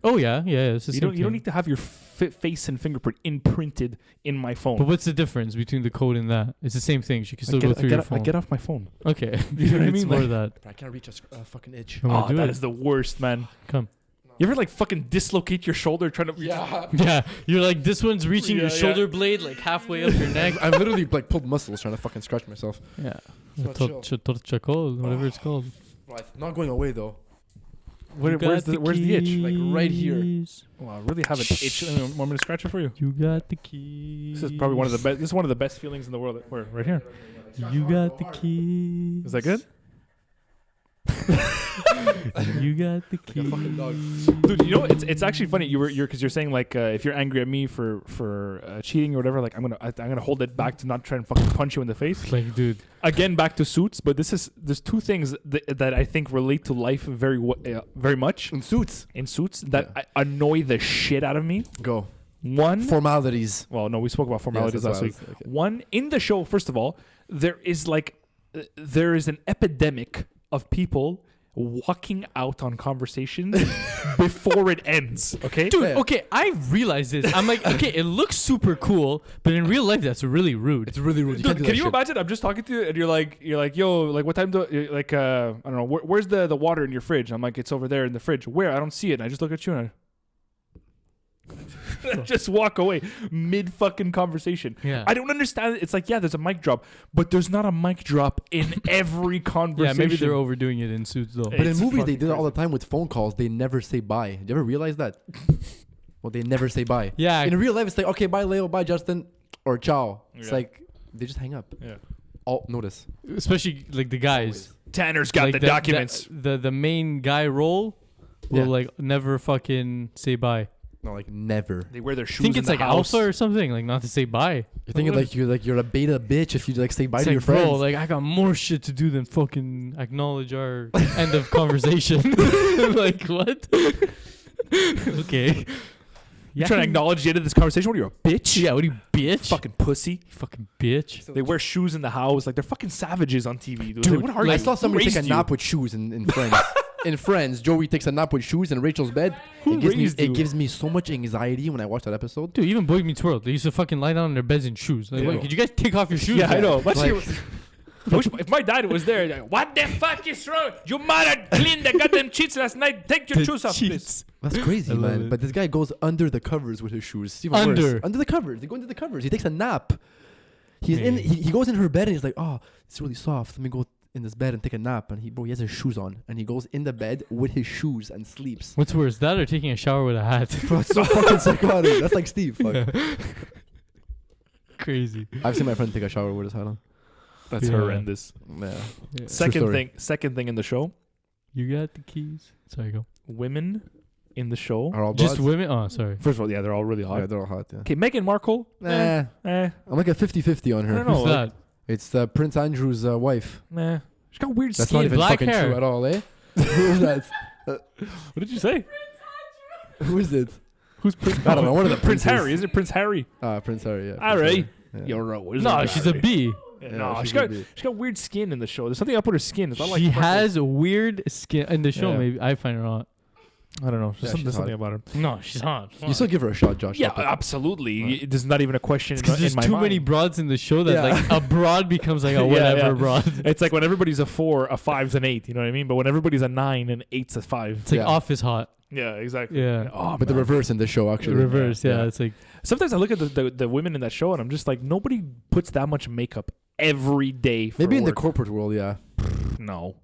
Oh yeah. It's the You same don't thing. need to have your face and fingerprint imprinted in my phone. But what's the difference between the code and that? It's the same thing. She can still go through your phone. I get off my phone. Okay. You know what I It's mean? more Like- that. I can't reach a fucking itch. Come on, Oh, do that it. is the worst, man. Come. You ever like fucking dislocate your shoulder trying to? Yeah. Yeah, you're like this one's reaching your Yeah, shoulder blade like halfway up your neck. I've literally like pulled muscles trying to fucking scratch myself. Yeah. It's not chill. Torchacol, whatever it's called. Right. Not going away though. Where's the itch? Like right here. Oh, I really have an itch. Want me to scratch it for you? You got the keys. This is probably one of the best. This is one of the best feelings in the world. Where? Right here. You got the keys. Is that good? You got the key. fucking dog. Dude, you know it's actually funny. You're because you're saying like if you're angry at me for cheating or whatever, like I'm gonna hold it back to not try and fucking punch you in the face. Like, dude. Again, back to Suits, but there's two things that I think relate to life very much In Suits. that annoy the shit out of me. Go. One, Formalities. well, no, we spoke about formalities Yes, last week. that's what I was- okay. One, in the show, first of all, there is an epidemic of people walking out on conversations before it ends. Okay, Dude, Yeah. okay, I realized this. I'm like, okay, it looks super cool, but in real life, that's really rude. It's really rude. You dude, can't do can that you shit. imagine? I'm just talking to you, and you're like, yo, like, what time do you're like? I don't know. Where's the water in your fridge? I'm like, it's over there in the fridge. Where? I don't see it. And I just look at you and I just walk away mid fucking conversation. Yeah. I don't understand. It's like, yeah, there's a mic drop, but there's not a mic drop in every Yeah, conversation. maybe they're overdoing it in Suits, though. But in It's movies, they fucking do that all the crazy. time with phone calls. They never say bye. Do you ever realize that? Well, they never say bye. Yeah. In real life, it's like, okay, bye, Leo, bye, Justin, or ciao. It's Yeah. like, they just hang up. Yeah. Oh, notice. Especially, like, the guys. Tanner's got Like, the documents. The main guy role will, Yeah. like, never fucking say bye. No, like, never. They wear their I shoes think in it's the like house. alpha or something, like, not to say bye. You're thinking like you're a beta bitch if you like say bye It's to like, your friends. bro, like, I got more shit to do than fucking acknowledge our end of conversation. Like, what? Okay. You're trying to acknowledge the end of this conversation? What are you, a bitch? Yeah, what are you, bitch? Fucking pussy. Fucking bitch. They wear shoes in the house. Like, they're fucking savages on TV, dude. Dude, Like, what are I you? saw somebody Who take a raised you? nap with shoes in Friends. In Friends, Joey takes a nap with shoes in Rachel's bed. Who raised you? It gives me so much anxiety when I watch that episode. Dude, even Boy Meets World, they used to fucking lie down on their beds in shoes. Like, Yeah. wait, could you guys take off your shoes? Yeah, I know. Like- If my dad was there, like, what the fuck is wrong? Your mother cleaned the goddamn sheets last night. Take your shoes off, please. That's crazy, I love man. it. But this guy goes under the covers with his shoes. It's even worse. Under the covers. They go into the covers. He takes a nap. He's in. He goes in her bed and he's like, "Oh, it's really soft. Let me go in this bed and take a nap." And he has his shoes on and he goes in the bed with his shoes and sleeps. What's worse, that or taking a shower with a hat? Bro, it's so fucking psychotic. That's like Steve. Fuck. Crazy. I've seen my friend take a shower with his hat on. That's Yeah. horrendous. Yeah. Yeah. story. Second thing in the show, You got the keys. Sorry, go. women in the show. Are all Just broads? women? Oh, sorry. First of all, yeah, they're all really hot. Yeah, they're all hot. Yeah. Okay, Meghan Markle. Nah. I'm like a 50-50 on her. I don't know. Who's that? It's Prince Andrew's wife. She's got weird That's skin. not even black fucking hair. true at all, eh? Who is that? What did you say? Who is it? Who's Prince? I don't know. One of the Prince princes. Harry. Is it Prince Harry? Prince Harry. Yeah. All Prince right. Harry. Yeah. You're a wizard. No, she's a B. Yeah, Yeah, no, she's she's got a bee. weird skin in the show. There's something up with her skin. It's not like She freckles. has weird skin in the show. Yeah. Maybe I find her hot. I don't know. Yeah, There's she's something hot. about her. No, she's hot. You still give her a shot, Josh. Yeah, Stop it. absolutely. Right. There's not even a question Because in there's my too mind. many broads in the show that Yeah. like a broad becomes like a Yeah, whatever yeah. broad. It's like when everybody's a 4, a 5's an 8. You know what I mean? But when everybody's a 9, an 8's a 5. It's like Yeah. office hot. Yeah, exactly. Yeah. Oh, But the man. reverse in the show, actually. Reverse. Yeah. Yeah. It's like Sometimes I look at the women in that show and I'm just like, nobody puts that much makeup every day. For Maybe in the work. corporate world, yeah. No.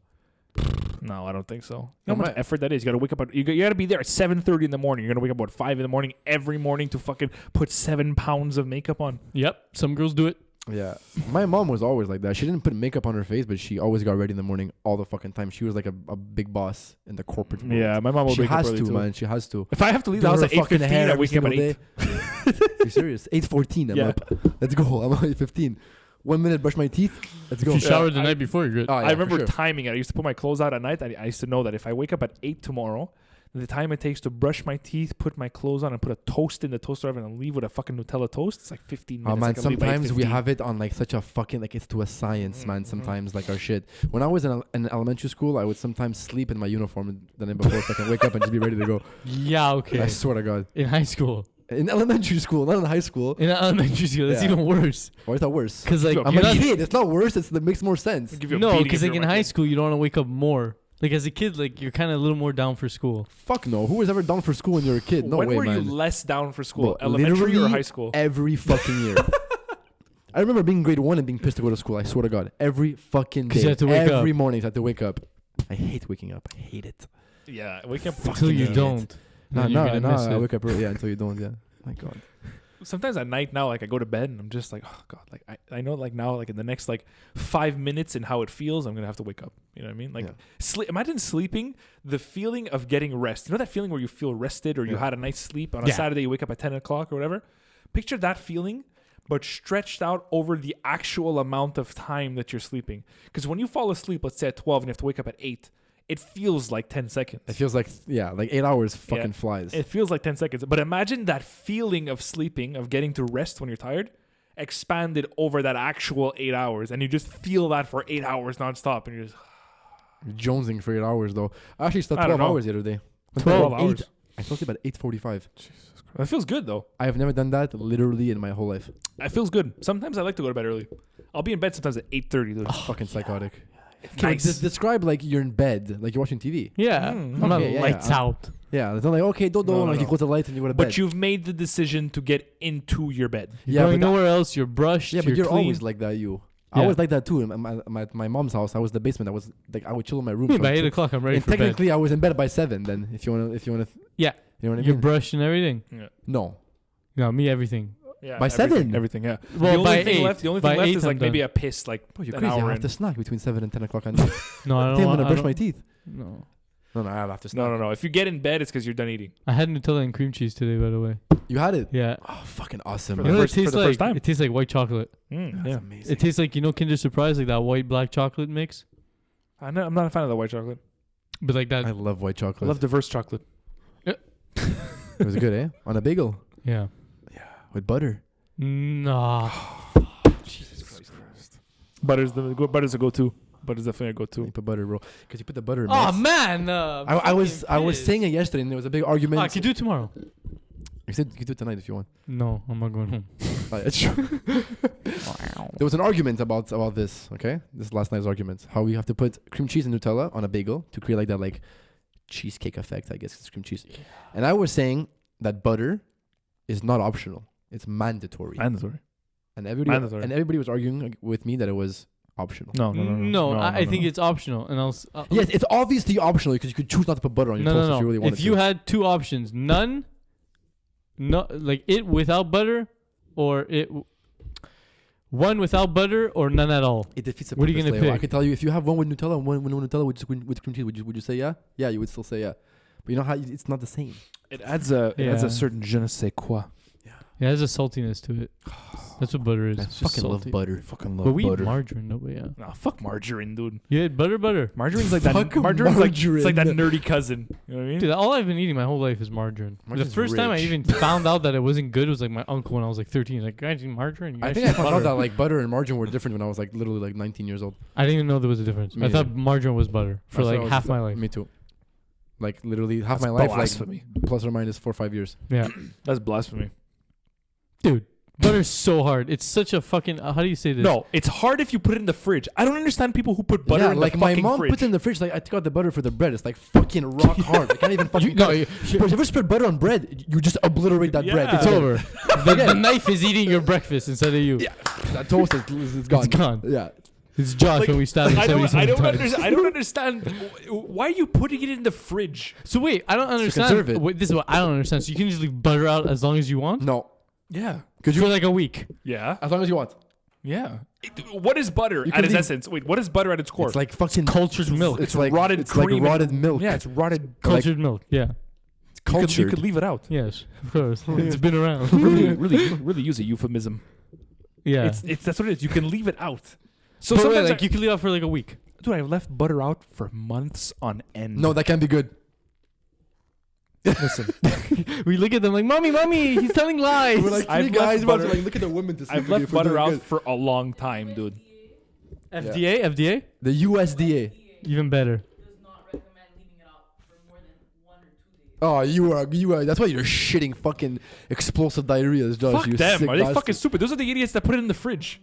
No, I don't think so. You know how No, much my- effort that is? You got to wake up at you got to be there at 7:30 in the morning. You're gonna wake up at 5 in the morning every morning to fucking put 7 pounds of makeup on. yep. Some girls do it. Yeah. My mom was always like that. She didn't put makeup on her face, but she always got ready in the morning all the fucking time. She was like a big boss in the corporate world. Yeah, my mom will She wake up has early to, too. man. She has to. If I have to leave Do the house her at fucking 8:15, hair I'm every waking up at single 8. day. You serious? 8:14. I'm Yeah. up. Let's go. I'm at 8:15. 1 minute, brush my teeth. Let's go. If you showered the I- night before, you're good. Oh, yeah, I remember for sure. timing it. I used to put my clothes out at night. I used to know that if I wake up at 8 tomorrow, the time it takes to brush my teeth, put my clothes on, and put a toast in the toaster oven and leave with a fucking Nutella toast, it's like 15 minutes. Oh man, I can leave by sometimes we 8:15. have it on like such a fucking like it's to a science, man. Sometimes like our shit. When I was in elementary school, I would sometimes sleep in my uniform the night before so I can wake up and just be ready to go. Yeah. Okay. I swear to God. In high school. In elementary school, not in high school. In elementary school, that's Yeah. even worse. Why is that worse? Because like I'm you're a not, kid. It's not worse. It makes more sense. I'll give you a no, beating because if like you're in my high kid. school, you don't want to wake up more. Like as a kid, like you're kind of a little more down for school. Fuck no. Who was ever down for school when you were a kid? No when way, were man. you less down for school? Bro, Elementary or literally high school? Every fucking year. I remember being in grade 1 and being pissed to go to school. I swear to God. Every fucking 'Cause day. you had to wake every up. morning I had to wake up. I hate waking up. I hate it. Yeah, waking up. Until Fucking you hate it. don't. No, then you're no, gonna no. miss I it. wake up early. Yeah, until you don't. Yeah. My God. sometimes at night now, like I go to bed and I'm just like, oh god, like I know like now, like in the next like 5 minutes and how it feels, I'm gonna have to wake up. You know what I mean? Like imagine sleeping, the feeling of getting rest. You know that feeling where you feel rested or you had a nice sleep on a Saturday, you wake up at 10 o'clock or whatever. Picture that feeling, but stretched out over the actual amount of time that you're sleeping. Because when you fall asleep, let's say at 12 and you have to wake up at 8, it feels like 10 seconds. It feels like, like 8 hours fucking flies. It feels like 10 seconds. But imagine that feeling of sleeping, of getting to rest when you're tired, expanded over that actual 8 hours. And you just feel that for 8 hours nonstop. And you're just... You're jonesing for 8 hours, though. I actually slept 12 hours the other day. 12 hours. I fell asleep at 8:45. That feels good, though. I have never done that literally in my whole life. It feels good. Sometimes I like to go to bed early. I'll be in bed sometimes at 8:30. Dude. Fucking psychotic. It's nice. Describe like you're in bed, like you're watching TV. Yeah. I'm not lights out. Yeah, it's not like, okay, don't like you close the lights and you go to bed. But you've made the decision to get into your bed. You're going nowhere else. You're brushed. Yeah, but you're clean. always like that, you. I was like that too. At my mom's house, I was in the basement. I was like, I would chill in my room. By 8 o'clock, I'm ready for bed. Technically, I was in bed by 7. Then, if you wanna. Yeah. You know what I mean? You're brushed and everything. Yeah. No. No, me everything. Yeah, by 7. Everything. Yeah. Well, the only by thing 8. left. The only By thing left 8 is like I'm maybe done. a piss, like Bro, you're an crazy. I hour have in. to snack between 7 and 10 o'clock at night. No, I I don't think I'm want gonna brush my teeth. No. No, I have to snack. No. If you get in bed, it's because you're done eating. I had Nutella and cream cheese today, by the way. You had it? Yeah. Oh, fucking awesome. For You know what it for tastes the like? first time. It tastes like white chocolate. That's amazing. It tastes like, Kinder Surprise, like that white black chocolate mix. I'm not a fan of the white chocolate. But like that. I love white I chocolate. love diverse chocolate. It was good, eh? On a bagel. Yeah. Yeah. With butter. Nah. Jesus Christ. Butter's a go-to. Butter's definitely a go-to. You put butter, bro. Because you put the butter in Oh mix. man. I was saying it yesterday and there was a big argument. I could do it tomorrow. You said you could do it tonight if you want. No, I'm not going home. It's true. There was an argument about this, okay? This last night's argument. How we have to put cream cheese and Nutella on a bagel to create like that like cheesecake effect, I guess it's cream cheese. Yeah. And I was saying that butter is not optional. It's mandatory. And everybody was arguing with me that it was optional. No, I think it's optional. And yes, it's obviously optional because you could choose not to put butter on your toast if you really wanted to. If you had two options, none, like it without butter, or one without butter, or none at all. It defeats the purpose. What are you gonna pick? I can tell you, if you have one with Nutella and one Nutella with cream cheese, would you say yeah? Yeah, you would still say yeah. But you know how it's not the same. It adds a certain je ne sais quoi. Yeah, it has a saltiness to it. That's what butter is. I fucking love butter. Fucking love but we butter. eat margarine, no way. Yeah. Nah, fuck margarine, dude. You ate butter. Margarine's like that. Margarine's it's like that nerdy cousin. You know what I mean? Dude, all I've been eating my whole life is margarine. Margarine's the first time I even found out that it wasn't good was like my uncle when I was like 13. He's like, guys, eat margarine. I think I found out that like butter and margarine were different when I was like literally like 19 years old. I didn't even know there was a difference. I thought margarine was butter for like half my life. Me too. Like literally half That's my life, blasphemy. like plus or minus 4 or 5 years. Yeah. That's blasphemy. Dude, butter's so hard. It's such a fucking. How do you say this? No, it's hard if you put it in the fridge. I don't understand people who put butter in like the my fucking mom fridge. puts it in the fridge. Like I took out the butter for the bread. It's like fucking rock hard. I can't even fucking. Bro, if you ever spread butter on bread, you just obliterate that bread. It's over. the knife is eating your breakfast instead of you. Yeah, that toast is gone. It's gone. Yeah. It's Josh when we stabbed him I 77 times. don't understand. Why are you putting it in the fridge? So wait, I don't understand. conserve it. Wait, this is what I don't understand. So you can just leave butter out as long as you want? No. Yeah. For like a week. Yeah. As long as you want. Yeah. What is butter You at can its leave- essence? Wait, what is butter at its core? It's like fucking Cultured milk. It's like rotted It's cream like rotted milk. yeah, it's rotted. Cultured milk. Yeah. It's You cultured. could leave it out. Yes, of course. It's been around. really use a euphemism. Yeah. It's that's what it is. You can leave it out. So But wait, sometimes like you can leave out for like a week. dude, I've left butter out for months on end. No, that can't be good. listen. We look at them like, mommy, he's telling lies. We're like I've three guys left about to butter- like look at the women to see I've if left we're butter doing out good. for a long time, dude. FDA? The USDA. Even better. Does not recommend leaving it out for more than 1 or 2 days. Oh, you are. That's why you're shitting fucking explosive diarrheas, Josh. Fuck you them. sick Are they bastard. fucking stupid? Those are the idiots that put it in the fridge.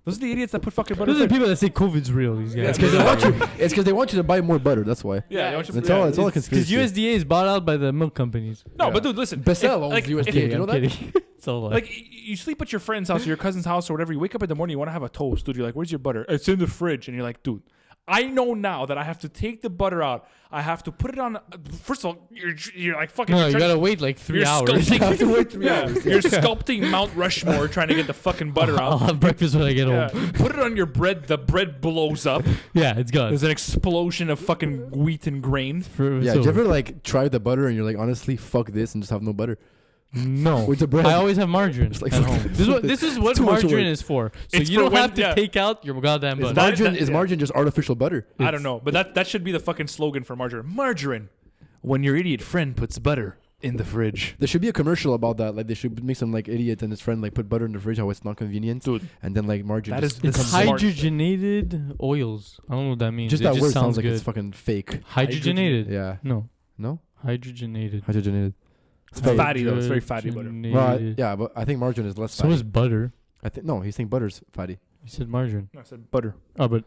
Those are the idiots that put fucking butter Those are in the the fridge. people that say COVID's real. These guys. It's because they want you. It's because they want you to buy more butter. That's why. Yeah, they want you to- That's all. yeah. It's all a Because conspiracy. USDA is bought out by the milk companies. No, Yeah. but dude, listen. Bessel owns like, USDA. if- Do you know I'm that? kidding. It's all Like you sleep at your friend's house or your cousin's house or whatever. You wake up in the morning, you want to have a toast, dude. You're like, "Where's your butter?" It's in the fridge, and you're like, "Dude, I know now that I have to take the butter out. I have to put it on. First of all, you're like fucking. No, you gotta wait like 3 hours. You have to wait 3 hours. You're sculpting Mount Rushmore trying to get the fucking butter I'll out. have breakfast when I get home. Put it on your bread. The bread blows up. Yeah, it's gone. There's an explosion of fucking wheat and grain. Did you ever like try the butter and you're like, honestly, fuck this and just have no butter? No. With the bread. I always have margarine Like, at home. This is what too much margarine work. is for. So It's you for don't when- have to take out your goddamn butter. Is margarine just artificial butter? I don't know, but that should be the fucking slogan for margarine. Margarine. When your idiot friend puts butter in the fridge. There should be a commercial about that. Like they should make some like idiot and his friend like put butter in the fridge. How it's not convenient, Dude. And then like margarine. That just is the It's smart- hydrogenated oils. I don't know what that means. just It that word sounds sounds like good. it's fucking fake. Hydrogenated. Yeah. No. No. Hydrogenated. Hydrogenated. It's fatty though. It's very fatty butter. Well, yeah, but I think margarine is less So fatty. is butter. I think no. He's saying butter's fatty. You said margarine. No, I said butter. Oh, but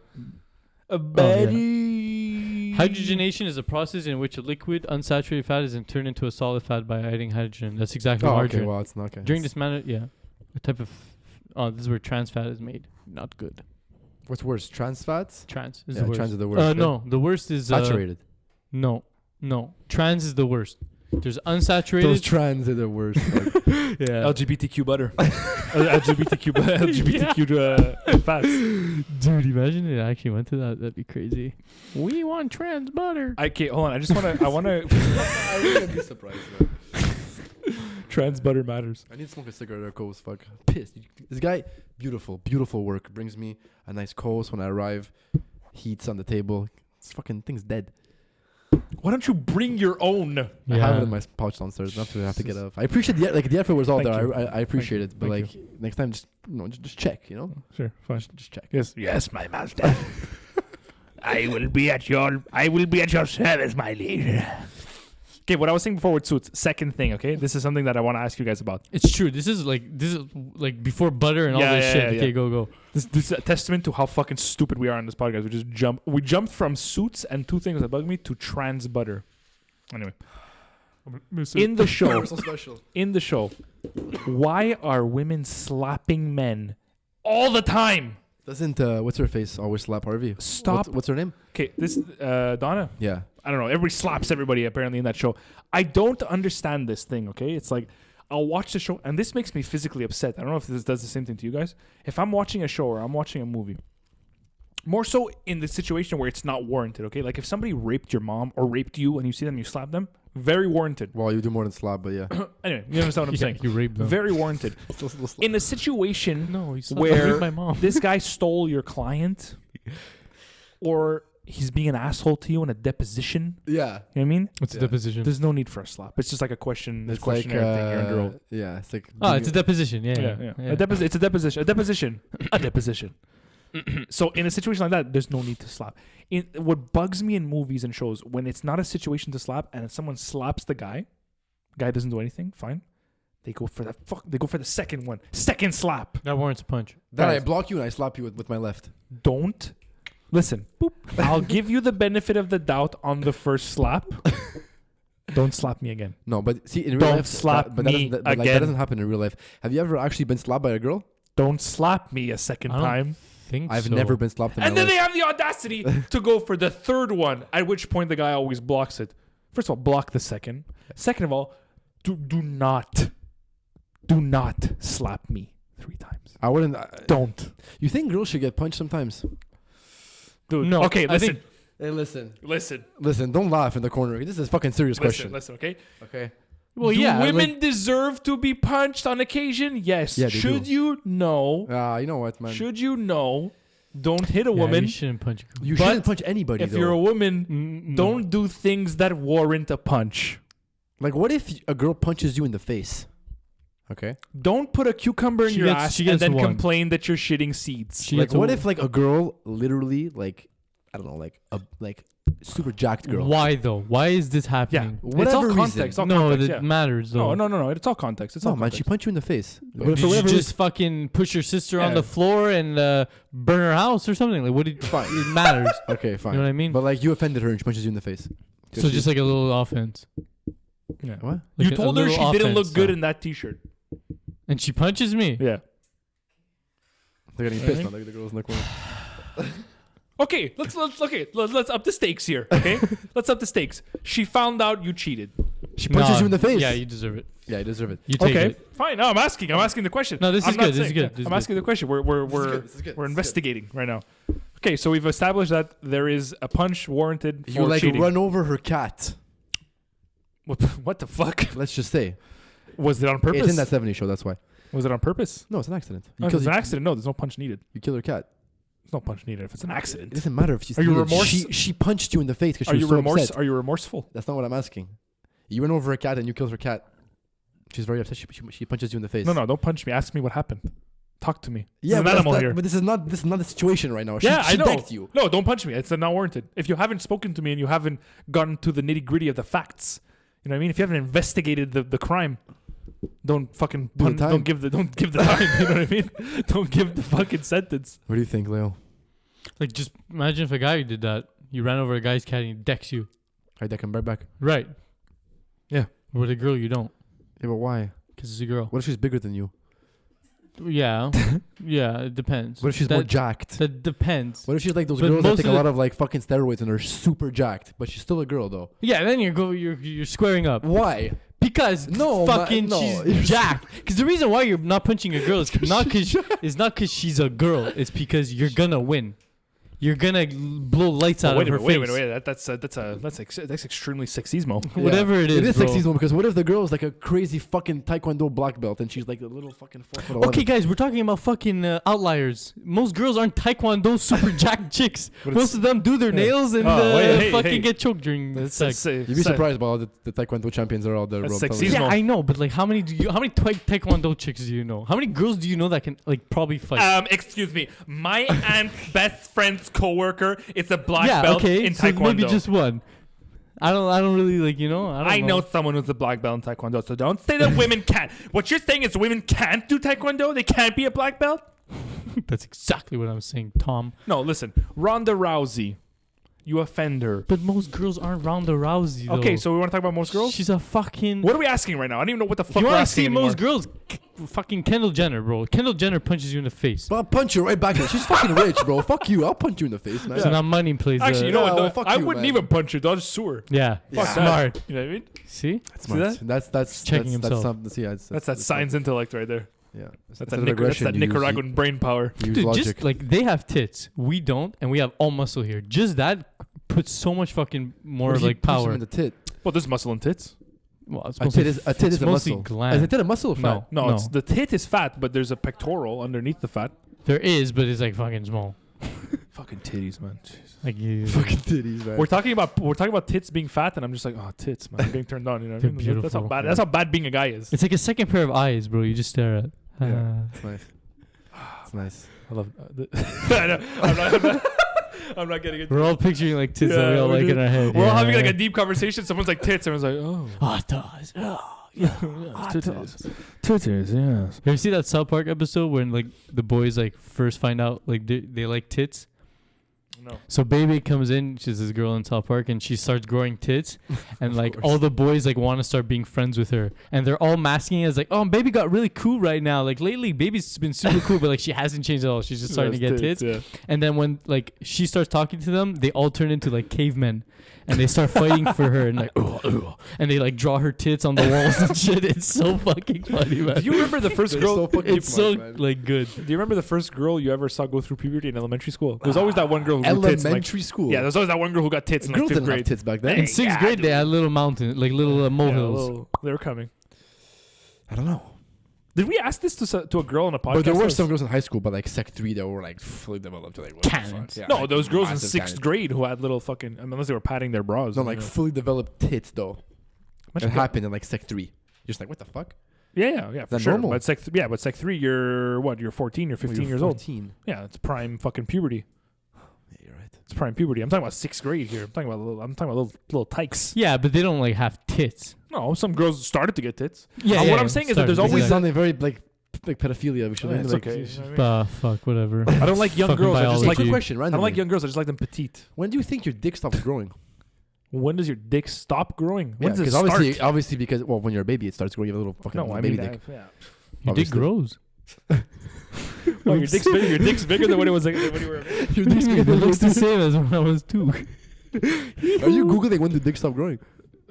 Buddy. hydrogenation is a process in which a liquid unsaturated fat is turned into a solid fat by adding hydrogen. That's exactly Oh, okay. margarine. Well, it's not okay. During this manner, yeah, a type of this is where trans fat is made. Not good. What's worse, trans fats? Trans is Yeah, the worst. trans is the worst. right? No, the worst is Saturated. No. Trans is the worst. There's unsaturated. Those trans are the worst. Like, Yeah. LGBTQ butter. LGBTQ fats. Dude, imagine it actually went to that. That'd be crazy. We want trans butter. Okay, hold on. I want to. I wouldn't be surprised. Though. Trans butter matters. I need to smoke a cigarette or coast. Fuck. Pissed. This guy, beautiful work. Brings me a nice coast when I arrive. Heat's on the table. This fucking thing's dead. Why don't you bring your own? I have it in my pouch downstairs. Not to have to get up. I appreciate the effort was out Thank there. you. I appreciate it. But Thank like next time, just check. You know. Sure, fine. Just check. Yes, my master. I will be at your service, my liege. Okay, what I was saying before with suits. Second thing, okay, this is something that I want to ask you guys about. It's true. This is like before butter and all this shit. Okay, go. This is a testament to how fucking stupid we are on this podcast. We jumped from suits and two things that bug me to trans butter. Anyway, in the show, so special. why are women slapping men all the time? Doesn't what's her face always slap Harvey? Stop. What's her name? Okay, this Donna. Yeah. I don't know. Everybody slaps everybody apparently in that show. I don't understand this thing. Okay, it's like I'll watch the show, and this makes me physically upset. I don't know if this does the same thing to you guys. If I'm watching a show or I'm watching a movie, more so in the situation where it's not warranted. Okay, like if somebody raped your mom or raped you and you see them, you slap them. Very warranted. Well, you do more than slap, but yeah. Anyway, you understand what I'm saying? You raped them. Very warranted. In a situation No, you where my mom. this guy stole your client, or he's being an asshole to you in a deposition. Yeah. You know what I mean? What's Yeah. the deposition? There's no need for a slap. It's just like a question. It's questionnaire like thing. You're under oath. yeah, it's like It's a deposition. Yeah. It's a deposition. A deposition. So in a situation like that, there's no need to slap. What bugs me in movies and shows when it's not a situation to slap and someone slaps the guy doesn't do anything. Fine. They go for the second one. Second slap. That warrants a punch. then I Guys. block you and I slap you with my left. Don't listen. Boop. I'll give you the benefit of the doubt on the first slap. Don't slap me again. No, but see in real Don't life, slap me but like, that again. doesn't happen in real life. Have you ever actually been slapped by a girl? Don't slap me a second I don't time. I've so. never been slapped in And my then they life. have the audacity to go for the third one, at which point the guy always blocks it. First of all, block the second. Second of all, do not slap me 3 times. I wouldn't. Don't. You think girls should get punched sometimes? Dude. No, Okay, I listen. think- Hey, listen. Listen. Don't laugh in the corner. This is a fucking serious question. Listen, okay? Okay. Well, Do yeah. women deserve to be punched on occasion? Yes. Yeah, they Should do. you? No. You know what, man? Should you? No. Don't hit a Yeah, woman. You shouldn't punch a girl. You But shouldn't punch anybody. If though. you're a woman, don't do things that warrant a punch. like, what if a girl punches you in the face? Okay. Don't put a cucumber in She your gets- ass she and gets then one. complain that you're shitting seeds. She Like, gets a- what if like a girl literally like, I don't know, like a super jacked girl? Why though? Why is this Yeah. happening? It's all Whatever reason. context. It's all No, context, that yeah. matters though. No. It's all context. It's No, all man, she context. punched you in the face. But For did you whatever just fucking push your sister on Yeah. the floor and burn her house or something? Like, what did Fine. it matters? reason. Okay, fine. You know what I mean? But like, you offended her and she punches you in the face. So just like a little offense. Yeah. What? Like You a told her little she didn't offense, look good though. in that t-shirt. And she punches me. Yeah. They're getting pissed now. Like the girls in the corner. Okay, let's up the stakes here. Okay, let's up the stakes. She found out you cheated. She punches you in the face. Yeah, you deserve it. Yeah, you deserve it. You take it. Fine. No, I'm asking the question. No, this is good. This is good. I'm asking the question. We're investigating right now. Okay, so we've established that there is a punch warranted for You like cheating. run over her cat. What the fuck? Let's just say. Was it on purpose? It's in that 70s show, that's why. Was it on purpose? No, it's an accident. No, if it's an accident. No, there's no punch needed. You kill her cat. There's no punch needed if it's an It accident. doesn't matter if she's Are you needed. remorse- She punched you in the face because Are she you was so upset. Are you remorseful? That's not what I'm asking. You went over a cat and you killed her cat. She's very upset. She punches you in the face. No, don't punch me. Ask me what happened. Talk to me. Yeah, There's an animal here. But this is not the situation right now. Yeah, she I know. decked you. No, don't punch me. It's not warranted. If you haven't spoken to me and you haven't gotten to the nitty gritty of the facts, you know what I mean? If you haven't investigated the crime, don't fucking don't give the time. You know what I mean? Don't give the fucking sentence. What do you think, Leo? Like, just imagine if a guy did that. You ran over a guy's cat and he decks you. I deck him right back. Right. Yeah. With a girl, you don't. Yeah, but why? Because it's a girl. What if she's bigger than you? Yeah. Yeah, it depends. What if she's more jacked? That depends. What if she's like those But girls that most take of a lot of like fucking steroids and are super jacked, but she's still a girl though? Yeah, then you're squaring up. Why? Because she's jacked. Because the reason why you're not punching a girl is not because she's a girl. It's because you're gonna win. You're gonna blow lights out of her face. Wait a minute. That's extremely sexismo. Yeah. Whatever it is, It is bro. sexismo because what if the girl is like a crazy fucking taekwondo black belt and she's like a little fucking 4'11"? Okay, guys, we're talking about fucking outliers. Most girls aren't taekwondo super jacked chicks. Most of them do their nails and get choked during sex. You'd be surprised by all the taekwondo champions are out there. That's bro. sexismo. Yeah, I know, but like, how many taekwondo chicks do you know? How many girls do you know that can like probably fight? Excuse me. My aunt's best friend's coworker is a black belt in so taekwondo. maybe just one. I don't really like, I know someone who's a black belt in taekwondo, so don't say that women can't. What you're saying is women can't do taekwondo? They can't be a black belt? That's exactly what I'm saying, Tom. No, listen. Ronda Rousey. You offend her. But most girls aren't Ronda Rousey, though. Okay, so we want to talk about most girls? She's a fucking... What are we asking right now? I don't even know what the fuck you we're want to asking see anymore. most girls? Fucking Kendall Jenner, bro. Kendall Jenner punches you in the face. But I'll punch you right back. She's fucking rich, bro. Fuck you. I'll punch you in the face, man. So now money plays... Actually, you know Yeah, what? well, fuck I you, wouldn't man. even punch her. I'll just sue her. Yeah. Yeah. Smart. You know what I mean? See? That's See smart. That's checking himself. That's That's science intellect right there. Yeah. That's that Nicaraguan brain power. Use Dude, logic. just like they have tits, we don't, and we have all muscle here. Just that puts so much fucking more What if you like punch him power. in the tit. Well, there's muscle in tits. Well, it's A mostly tit is a mostly muscle. gland. Is a tit a muscle or fat? No, No. It's the tit is fat, but there's a pectoral underneath the fat. There is, but it's like fucking small. Fucking titties, man. Jeez. Like you. Fucking titties, man. We're talking about tits being fat, and I'm just like, oh, tits, man. I'm getting turned on. You know what I They're mean? That's how beautiful. bad. That's how bad being a guy is. It's like a second pair of eyes, bro. You just stare at. Yeah, it's nice. It's nice. I love. I'm not getting it. We're all picturing like tits that we all we're like in just- our head. We're all having like a deep conversation. Someone's like tits. Everyone's like, oh, hot dogs. Oh, yeah. Hot dogs. titties, yes. You ever see that South Park episode when like the boys like first find out like they like tits? No. So Baby comes in, she's this girl in South Park, and she starts growing tits, and like course. all the boys like want to start being friends with her, and they're all masking it as like, oh, Baby got really cool right now. Like lately, Baby's been super cool, but like she hasn't changed at all. She's just starting to get tits. Yeah. And then when like she starts talking to them, they all turn into like cavemen, and they start fighting for her, and like, and they like draw her tits on the walls and shit. It's so fucking funny, man. Do you remember the first They're girl? so fucking It's so smart, man. like good. Do you remember the first girl you ever saw go through puberty in elementary school? There's always that one girl who grew tits. in, like, Elementary school. yeah, there's always that one girl who got tits in like Girls fifth didn't have grade. tits back then. In sixth yeah, grade, dude. they had little mountain, like little molehills. They were coming. I don't know. Did we ask this to a girl on a podcast? But there were Or- some girls in high school, but like Sec 3 that were like fully developed. Like, what the Cannons. fuck? Yeah, No, like, those girls in massive sixth cannons. grade who had little fucking. I mean, unless they were padding their bras. No, you like know. fully developed tits though. It Imagine happened in like Sec 3. You're just like, what the fuck? Yeah, for that sure. normal? But sec 3, you're what? You're 14, you're 15 years old. 14. Yeah, it's prime fucking puberty. Yeah, you're right. It's prime puberty. I'm talking about sixth grade here. I'm talking about little tykes. Yeah, but they don't like have tits. No, some girls started to get tits. Yeah, What I'm saying is that there's This always is sounding very like pedophilia. We should Yeah, maybe, it's like. okay. You know what I mean? Fuck, whatever. I don't like young Fucking girls. I just biology. like. Quick you- question, I randomly. don't like young girls. I just like them petite. When do you think your dick stops growing? When does your dick stop growing? When Yeah, does it because start? obviously because when you're a baby, it starts growing. You have a little fucking No, I baby mean, dick. yeah. Your dick Obviously. grows. Oh, your dick's bigger. Your dick's bigger than what it was like when you were. Your dick's bigger. It looks the same as when I was 2. Are you googling when the dick stop growing?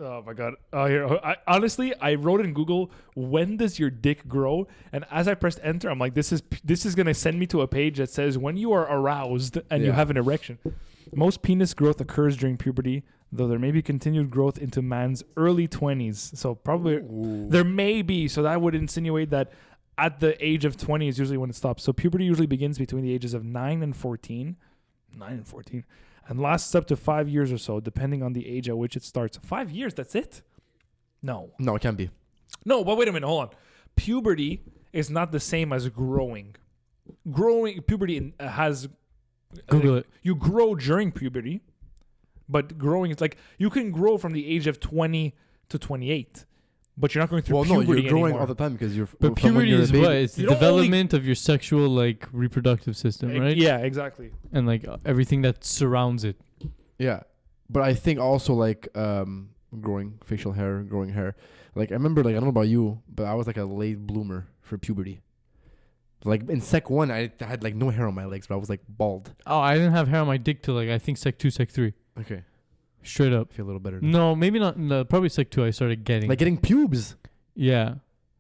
Oh my god! Oh, here. Honestly, I wrote in Google, "When does your dick grow?" And as I pressed enter, I'm like, "This is gonna send me to a page that says when you are aroused and you have an erection." Most penis growth occurs during puberty, though there may be continued growth into man's early 20s. So probably there may be. So that would insinuate that at the age of 20 is usually when it stops. So puberty usually begins between the ages of 9 and 14. 9 and 14. And lasts up to 5 years or so, depending on the age at which it starts. 5 years, that's it? No, it can't be. No, but wait a minute, hold on. Puberty is not the same as growing. Puberty has... Google it. You grow during puberty, but growing is like... You can grow from the age of 20 to 28, but you're not going through puberty no, you're growing anymore. all the time because you're... But puberty is what? It's the You don't development of your sexual, like, reproductive system, right? Yeah, exactly. And, like, everything that surrounds it. Yeah. But I think also, like, growing facial hair, growing hair. Like, I remember, like, I don't know about you, but I was, like, a late bloomer for puberty. Like, in Sec 1, I had, like, no hair on my legs, but I was, like, bald. Oh, I didn't have hair on my dick till, like, I think Sec 2, Sec 3. Okay. Straight up. I feel a little better now. No, maybe not. No, probably Sec 2 I started getting. Like, getting pubes. Yeah.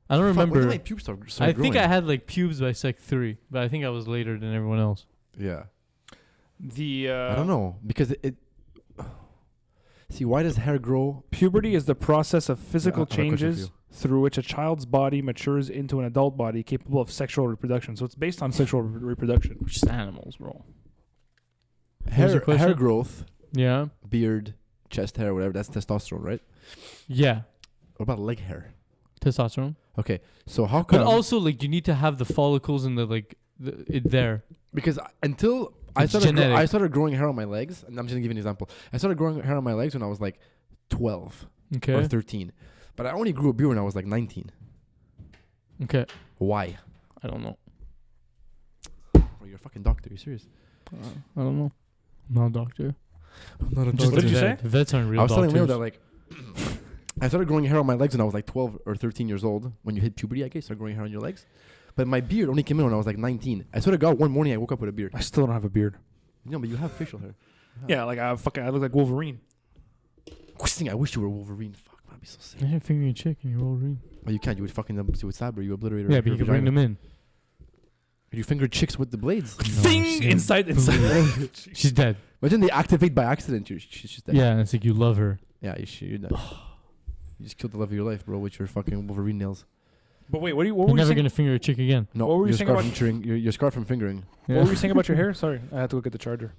I don't remember. When did my pubes start I growing? think I had, like, pubes by Sec 3, but I think I was later than everyone else. Yeah. I don't know. Because it... See, why does hair grow? Puberty is the process of physical I have a question for changes you. through which a child's body matures into an adult body capable of sexual reproduction. So it's based on sexual reproduction. Just animals, bro. was Hair, your question? hair growth, Yeah. beard, chest hair, whatever. That's testosterone, right? Yeah. What about leg hair? Testosterone. Okay, so how come? But also, like, you need to have the follicles and the, like, it there. Because until I It's started, genetic. I started growing hair on my legs, and I'm just gonna give you an example. I started growing hair on my legs when I was like 12 Okay. or 13, but I only grew a beard when I was like 19. Okay. Why? I don't know. Bro, you're a fucking doctor. Are you serious? I don't know. I'm not a doctor. I'm not a Just What a did you vet. say? Vets aren't real I was telling Leo doctors. that like I started growing hair on my legs when I was like 12 or 13 years old. When you hit puberty, I guess, you start growing hair on your legs. But my beard only came in when I was like 19. I swear to God, one morning I woke up with a beard. I still don't have a beard. No, but you have facial hair. Yeah, like I look like Wolverine. I wish you were Wolverine. Fuck, that'd be so sick. I had fingering a chick and you Wolverine. Oh, you can't. You would fucking them. You would stab her. You obliterate her. Yeah, but you can bring them in. You finger chicks with the blades. Thing she's inside. She's dead. Imagine they activate by accident. She's dead. Yeah, and it's like you love her. Yeah, you're dead. You just killed the love of your life, bro, with your fucking Wolverine nails. But wait, what You're were you never saying? gonna finger a chick again. No, What were you you're saying scarred about- from fingering. You're scarred from fingering. Yeah. What were you saying about your hair? Sorry, I had to go get the charger.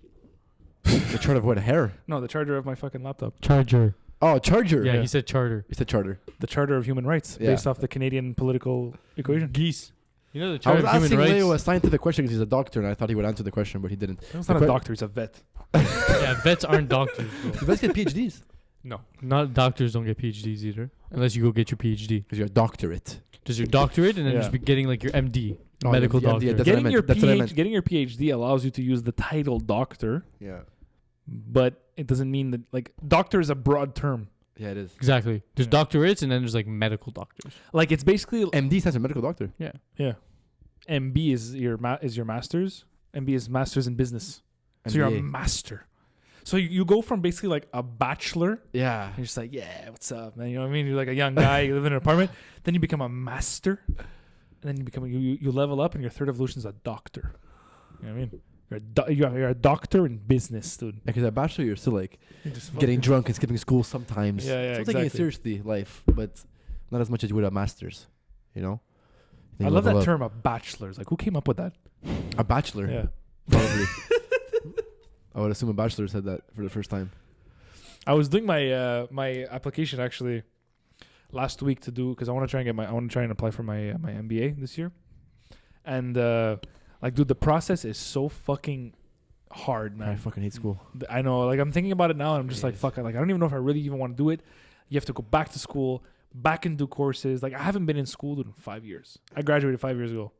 The chart of what? Hair? No, the charger of my fucking laptop. Charger. Oh, charger. Yeah, he said charter. It's a charter. The Charter of Human Rights, Yeah. based off the Canadian political equation. Geese. You know the I charter was of human asking rights. Leo a scientific question because he's a doctor, and I thought he would answer the question, but he didn't. He's The not a que- doctor; he's a vet. Yeah, vets aren't doctors. Bro. You guys get PhDs No, Not doctors don't get PhDs either, unless you go get your PhD. because you're a doctorate. Just your doctorate, and then Yeah. just be getting like your MD, Oh, medical MD, yeah, doctor. that's what I getting meant. your That's what I meant. getting your PhD allows you to use the title doctor, Yeah. but it doesn't mean that like doctor is a broad term. Yeah, it is. Exactly. There's Yeah. doctorates, and then there's like medical doctors. Like it's basically MD stands for medical doctor. Yeah. yeah. MB is your master's. MB is master's in business. So you're a MBA. master. So you go from basically like a bachelor. Yeah. You're just like, yeah, what's up, man? You know what I mean? You're like a young guy. You live in an apartment. Then you become a master, and then you become you level up, and your third evolution is a doctor. You know what I mean? You're a doctor in business, dude. Because at bachelor, you're still like You're just getting fucking- drunk and skipping school sometimes. Yeah, yeah, Still taking it exactly. seriously, life, but not as much as you would a master's. You know. Then I you love level that up. term, a bachelor's. Like, who came up with that? A bachelor, Yeah. probably. I would assume a bachelor said that for the first time. I was doing my my application actually last week to do because I want to try and apply for my my MBA this year, and like, dude, the process is so fucking hard, I man. fucking hate school. I know, like, I'm thinking about it now, and I'm just like, Yes. fuck, like, I don't even know if I really even want to do it. You have to go back to school, back and do courses. Like, I haven't been in school, dude, in 5 years. I graduated 5 years ago.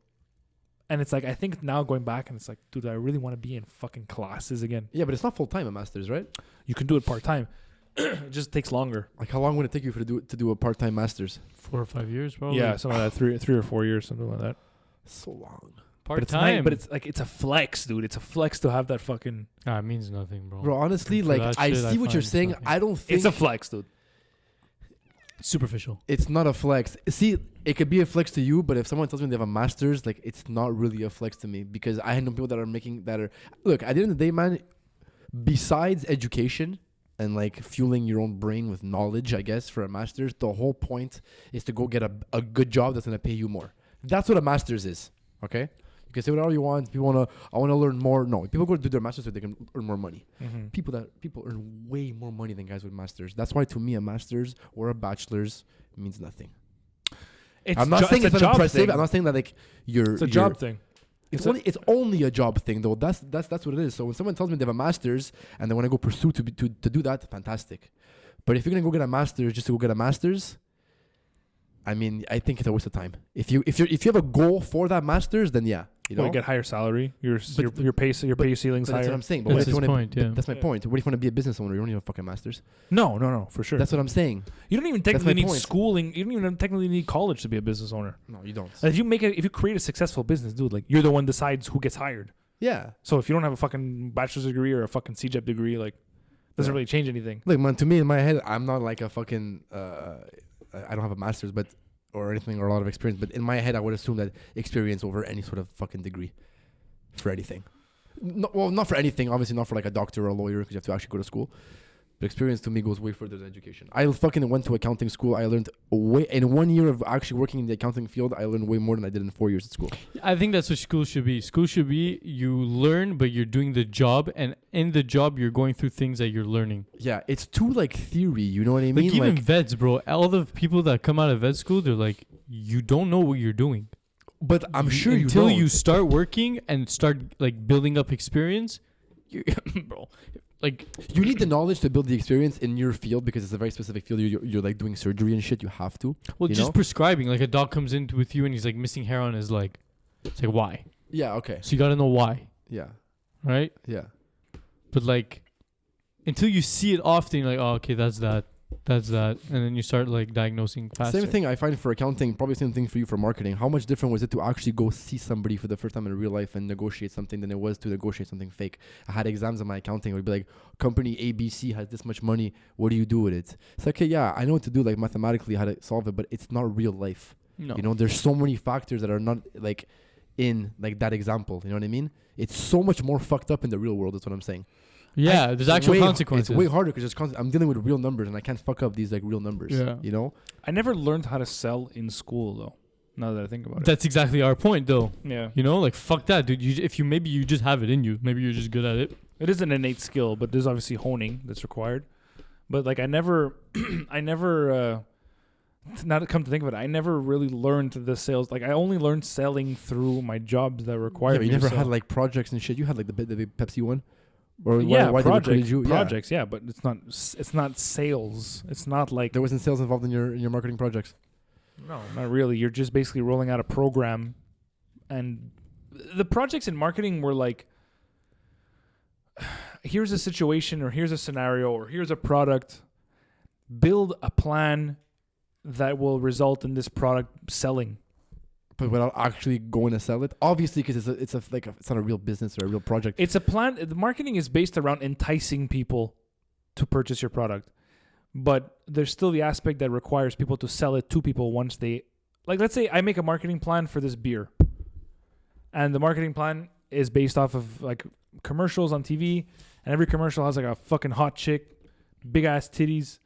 And it's like, I think now going back, and it's like, dude, I really want to be in fucking classes again. Yeah, but it's not full time a master's, right? You can do it part-time. It just takes longer. Like, how long would it take you to do a part time master's? 4 or 5 years, probably. Yeah, something like that, 3 or 4 years, something like that. So long. But it's nice, but it's like it's a flex, dude. It's a flex to have that fucking. It means nothing, bro. Bro, honestly, For like that I shit, see what you're find saying. nothing. I don't think It's a flex, dude. Superficial. it's not a flex. See, it could be a flex to you, but if someone tells me they have a master's, like it's not really a flex to me because I know people that are look, at the end of the day, man, besides education and like fueling your own brain with knowledge, I guess, for a master's, the whole point is to go get a good job that's gonna pay you more. That's what a master's is. Okay? You can say whatever you want. People I wanna learn more. No, people go to do their masters so they can earn more money. Mm-hmm. People earn way more money than guys with masters. That's why to me a master's or a bachelor's means nothing. I'm not saying it's not impressive. I'm not saying that like it's a job thing. It's only a job thing though. That's what it is. So when someone tells me they have a master's and they want to go pursue to do that, fantastic. But if you're gonna go get a master's just to go get a master's, I mean, I think it's a waste of time. If you have a goal for that master's, then yeah, you know, You get higher salary. Your pay ceiling's That's higher. what I'm saying. But That's what if his you wanna, point, yeah. That's my point. What if you want to be a business owner? You don't need a fucking master's. No, for sure. That's what I'm saying. You don't even That's technically my need point. schooling. You don't even technically need college to be a business owner. No, you don't. If you create a successful business, dude, like you're the one decides who gets hired. Yeah. So if you don't have a fucking bachelor's degree or a fucking CJEP degree, like doesn't really change anything. Look, man, to me in my head, I'm not like a fucking. I don't have a master's, but or anything or a lot of experience. But in my head, I would assume that experience over any sort of fucking degree, for anything. No, well, not for anything. Obviously, not for like a doctor or a lawyer because you have to actually go to school. But experience to me goes way further than education. I fucking went to accounting school. I learned in 1 year of actually working in the accounting field. I learned way more than I did in 4 years at school. I think that's what school should be. School should be you learn, but you're doing the job, and in the job you're going through things that you're learning. Yeah, it's too like theory. You know what I mean? Like even vets, bro. All the people that come out of vet school, they're like, you don't know what you're doing. But I'm sure you until don't. you start working and start like building up experience, bro. Like you need the knowledge to build the experience in your field because it's a very specific field. You're like doing surgery and shit. You have to. Well, you just know? prescribing. Like a dog comes in with you and he's like missing hair on his leg. It's like why? Yeah. Okay. So you got to know why, Yeah. right? Yeah. But like until you see it often, you're like, oh, okay, that's that, and then you start like diagnosing faster. Same thing I find for accounting. Probably same thing for you for marketing. How much different was it to actually go see somebody for the first time in real life and negotiate something than it was to negotiate something fake? I had exams in my accounting. It would be like, company ABC has this much money. What do you do with it? It's like, okay, yeah, I know what to do, like mathematically how to solve it, but it's not real life. No. You know, there's so many factors that are not like in like that example. You know what I mean? It's so much more fucked up in the real world. That's what I'm saying. Yeah, there's actual consequences. It's way harder because I'm dealing with real numbers and I can't fuck up these like real numbers. Yeah. You know? I never learned how to sell in school though. Now that I think about it. That's exactly our point, though. Yeah. You know, like fuck that, dude. If you maybe you just have it in you. Maybe you're just good at it. It is an innate skill, but there's obviously honing that's required. But like I never, now to come to think of it, I never really learned the sales. Like I only learned selling through my jobs that required. Yeah, but you me to never sell. had like projects and shit. You had like the big Pepsi one. Or Yeah, why they recruited you? projects, yeah, but it's not sales. It's not like There wasn't sales involved in your marketing projects. no, not really. You're just basically rolling out a program, and the projects in marketing were like, here's a situation, or here's a scenario, or here's a product. Build a plan that will result in this product selling. But without actually going to sell it, obviously, because it's not a real business or a real project. It's a plan. The marketing is based around enticing people to purchase your product, but there's still the aspect that requires people to sell it to people once they, like, let's say I make a marketing plan for this beer, and the marketing plan is based off of like commercials on TV, and every commercial has like a fucking hot chick, big ass titties,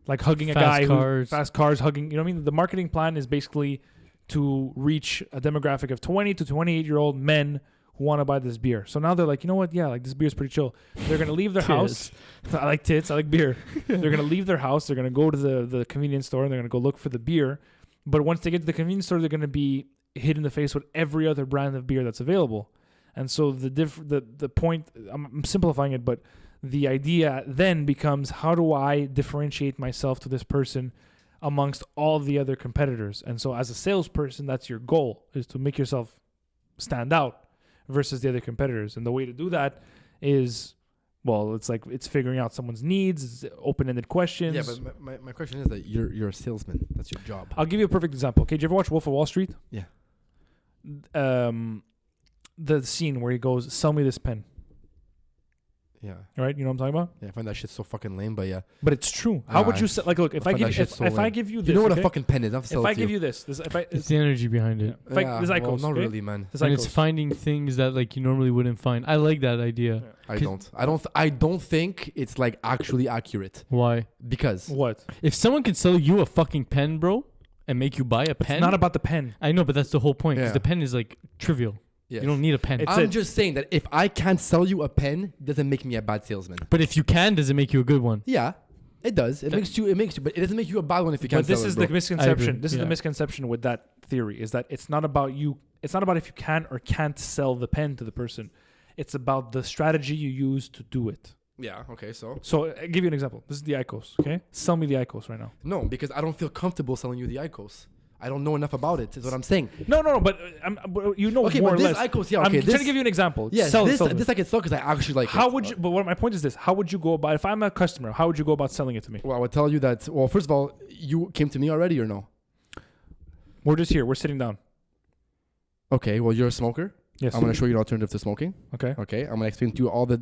like hugging Fast a guy, cars. fast cars, hugging. You know what I mean? The marketing plan is basically to reach a demographic of 20 to 28-year-old men who want to buy this beer. So now they're like, you know what? Yeah, like this beer's pretty chill. They're going to leave their house. I like tits. I like beer. They're going to leave their house. They're going to go to the convenience store and they're going to go look for the beer. But once they get to the convenience store, they're going to be hit in the face with every other brand of beer that's available. And so the point, I'm simplifying it, but the idea then becomes, how do I differentiate myself to this person amongst all the other competitors? And so as a salesperson, that's your goal, is to make yourself stand out versus the other competitors. And the way to do that is, well, it's figuring out someone's needs, it's open-ended questions. Yeah, but my question is that you're a salesman. That's your job. I'll give you a perfect example. Okay, did you ever watch Wolf of Wall Street? Yeah. the scene where he goes, "Sell me this pen." Yeah. Right? You know what I'm talking about? Yeah, I find that shit so fucking lame, but yeah. But it's true. How would you like? Look, if I give you this, you know what okay? a fucking pen is? If I give you this, it's the energy behind it. If I, this Icos, not okay? really, man. This And Icos. it's finding things that like you normally wouldn't find. I like that idea. Yeah. I don't think it's like actually accurate. Why? Because What? If someone could sell you a fucking pen, bro, and make you buy a pen, It's not about the pen. I know, but that's the whole point. Because Yeah. the pen is like trivial. yes. You don't need a pen. I'm just saying that if I can't sell you a pen, it doesn't make me a bad salesman. But if you can, does it make you a good one? Yeah, it does. It makes you, but it doesn't make you a bad one if you can't But this sell is it, bro. the misconception. This is Yeah. the misconception with that theory is that it's not about you. It's not about if you can or can't sell the pen to the person. It's about the strategy you use to do it. Yeah, okay, so. So I'll give you an example. This is the Icos, okay? Sell me the Icos right now. No, because I don't feel comfortable selling you the Icos. I don't know enough about it, is what I'm saying. No, but you know Okay, more but or this less. Icos, yeah, I'm okay. trying to give you an example. Yes, Sell this it. I can sell because I actually like How it. would you, but what my point is this, how would you go about, if I'm a customer, how would you go about selling it to me? Well, I would tell you that, well, first of all, you came to me already or no? We're just here. We're sitting down. Okay, well, you're a smoker. Yes. I'm going to show you an alternative to smoking. Okay. Okay, I'm going to explain to you all the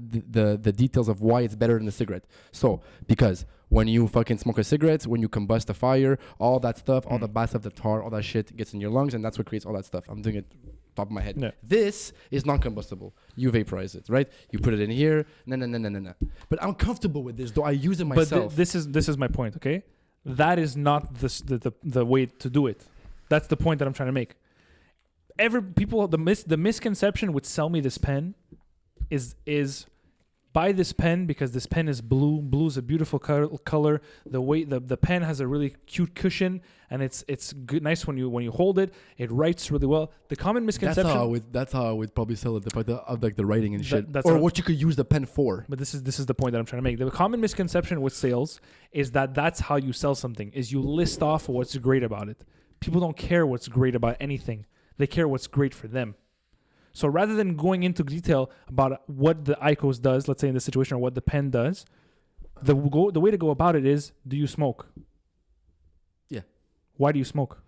details of why it's better than a cigarette. So, because when you fucking smoke a cigarette, when you combust a fire, all that stuff, all the bad stuff, the tar, all that shit gets in your lungs, and that's what creates all that stuff. I'm doing it top of my head. Yeah. This is non-combustible. You vaporize it, right? You put it in here. No. But I'm comfortable with this, though I use it myself. But this is my point, okay? That is not the way to do it. That's the point that I'm trying to make. The misconception with sell me this pen is buy this pen because this pen is blue. Blue is a beautiful color. The pen has a really cute cushion and it's good, nice when you hold it. It writes really well. The common misconception. That's how I would probably sell it. The fact of like the writing and shit, that's or what you could use the pen for. But this is the point that I'm trying to make. The common misconception with sales is that that's how you sell something. Is you list off what's great about it. People don't care what's great about anything. They care what's great for them. So rather than going into detail about what the Icos does, let's say in this situation, or what the pen does, the way to go about it is, do you smoke? Yeah. Why do you smoke?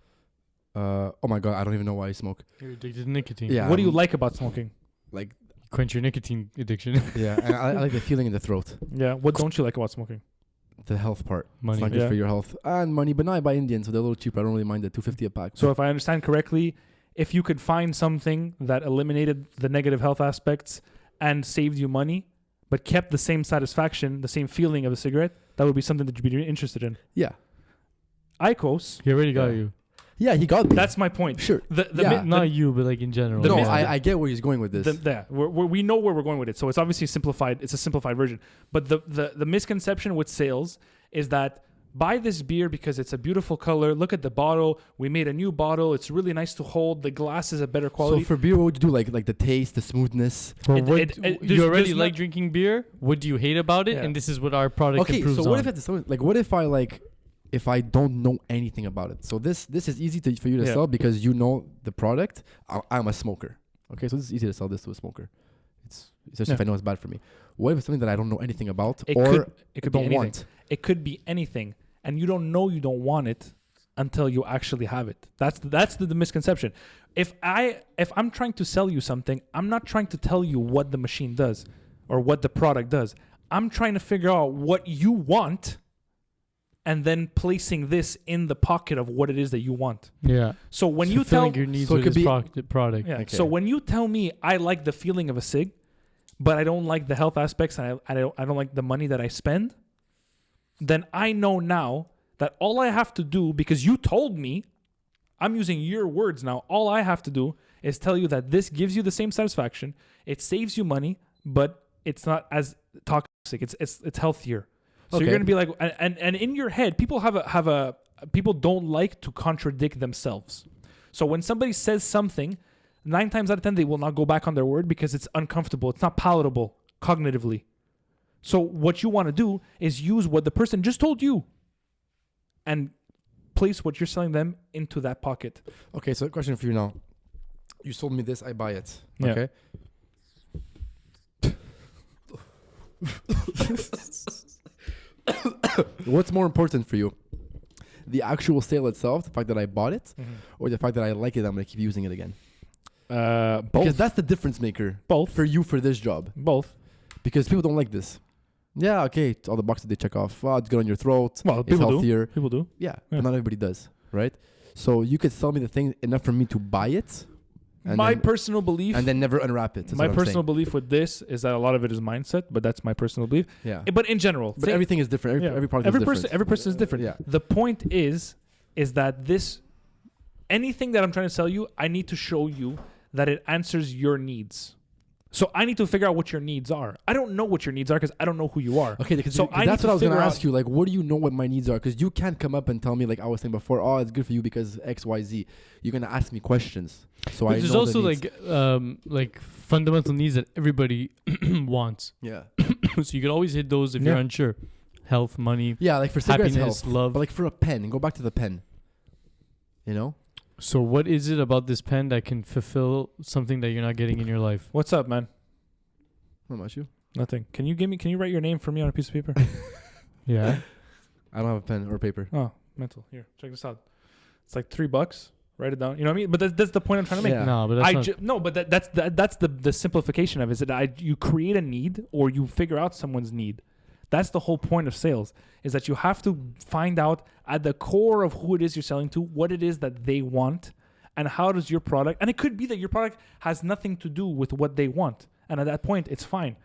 Oh my God, I don't even know why I smoke. You're addicted to nicotine. Yeah. What do you like about smoking? Like, Quench your nicotine addiction. yeah, and I like the feeling in the throat. Yeah. What don't you like about smoking? The health part. Money. It's not good Yeah. for your health. And money, but now I buy Indian, so they're a little cheaper. I don't really mind the $2.50 a pack. So if I understand correctly, if you could find something that eliminated the negative health aspects and saved you money, but kept the same satisfaction, the same feeling of a cigarette, that would be something that you'd be interested in. Yeah. Icos, He already got Yeah. you. Yeah, he got me. that's my point. sure. The Not you, but like in general. No, Yeah. I get where he's going with this. we know where we're going with it. So it's obviously simplified. It's a simplified version. But the misconception with sales is that buy this beer because it's a beautiful color. Look at the bottle. We made a new bottle. It's really nice to hold. The glass is a better quality. So for beer, what would you do? Like the taste, the smoothness. Well, there's- you already there's like not- drinking beer. What do you hate about it? Yeah. And this is what our product Okay, improves so what on. what if I if I don't know anything about it? So this is easy for you to Yeah. sell because you know the product. I'm a smoker. Okay, so this is easy to sell this to a smoker. It's especially if I know it's bad for me. What if it's something that I don't know anything about It or could be don't anything. want? It could be anything, and you don't know you don't want it until you actually have it. That's the misconception. If I'm trying to sell you something, I'm not trying to tell you what the machine does or what the product does. I'm trying to figure out what you want, and then placing this in the pocket of what it is that you want. Yeah. So when It's you tell fulfilling your needs So it with could this be- product. yeah. Okay. So when you tell me I like the feeling of a cig, but I don't like the health aspects and I don't like the money that I spend, then I know now that all I have to do, because you told me, I'm using your words now, all I have to do is tell you that this gives you the same satisfaction, it saves you money, but it's not as toxic. It's healthier. So Okay. you're gonna be like, and in your head, people people don't like to contradict themselves. So when somebody says something, 9 times out of 10 they will not go back on their word because it's uncomfortable. It's not palatable cognitively. So what you want to do is use what the person just told you and place what you're selling them into that pocket. Okay, so a question for you now. You sold me this, I buy it. Yeah. Okay. What's more important for you? The actual sale itself, the fact that I bought it, or the fact that I like it, I'm going to keep using it again? Both. Because that's the difference maker. Both. For you for this job. Both. Because people don't like this. Yeah, okay, all the boxes they check off. Oh, it's good on your throat. Well, It's people healthier. do. People do. Yeah, Yeah. but not everybody does, right? So you could sell me the thing enough for me to buy it, and My then, personal belief. and then never unwrap it. That's My what I'm personal saying. belief with this is that a lot of it is mindset, but that's my personal belief. Yeah. But in general, But everything is different. Every product is different. every person is different. Yeah. The point is that anything that I'm trying to sell you, I need to show you that it answers your needs. So I need to figure out what your needs are. I don't know what your needs are because I don't know who you are. Okay, because So I that's need what I to was going to figure ask you. Like, what do you know what my needs are? Because you can't come up and tell me, like I was saying before, oh, it's good for you because X, Y, Z. You're going to ask me questions. So But I there's know also the needs. like fundamental needs that everybody wants. Yeah. So you could always hit those if you're unsure. Health, money, Yeah, like for cigarettes, happiness, health. love. But like for a pen, and go back to the pen. You know? So what is it about this pen that can fulfill something that you're not getting in your life? What's up, man? What about you? Nothing. Can you write your name for me on a piece of paper? Yeah. I don't have a pen or paper. Oh, mental. Here, check this out. It's like $3. Write it down. You know what I mean? But that's the point I'm trying to make. Yeah. No, but that's not. No, but that's the simplification of it. Is that you create a need or you figure out someone's need. That's the whole point of sales. Is that you have to find out at the core of who it is you're selling to, what it is that they want, and how does your product. And it could be that your product has nothing to do with what they want, and at that point, it's fine.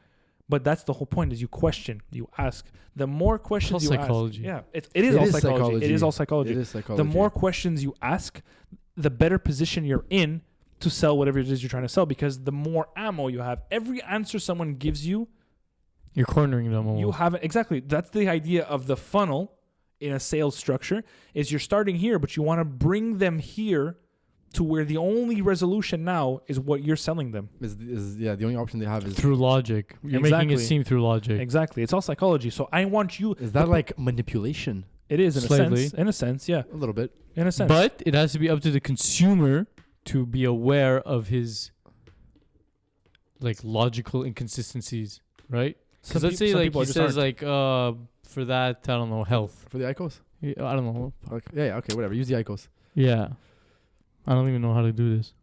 But that's the whole point: is you question, you ask. The more questions It's all you psychology. ask, it is all psychology. It is all psychology. It is psychology. The more questions you ask, the better position you're in to sell whatever it is you're trying to sell, because the more ammo you have, every answer someone gives you, You're cornering them almost. you have exactly. That's the idea of the funnel in a sales structure. Is you're starting here, but you want to bring them here to where the only resolution now is what you're selling them. The only option they have is through logic. You're making it Exactly. seem through logic. Exactly. It's all psychology. So I want you. Is that like manipulation? It is in Slightly. a sense. In a sense, yeah. A little bit. In a sense. But it has to be up to the consumer to be aware of his like logical inconsistencies, right? Because let's say like he says like for that, I don't know, health. For the ICOs? Yeah, I don't know. Okay. Yeah, okay, whatever. Use the ICOs. Yeah. I don't even know how to do this.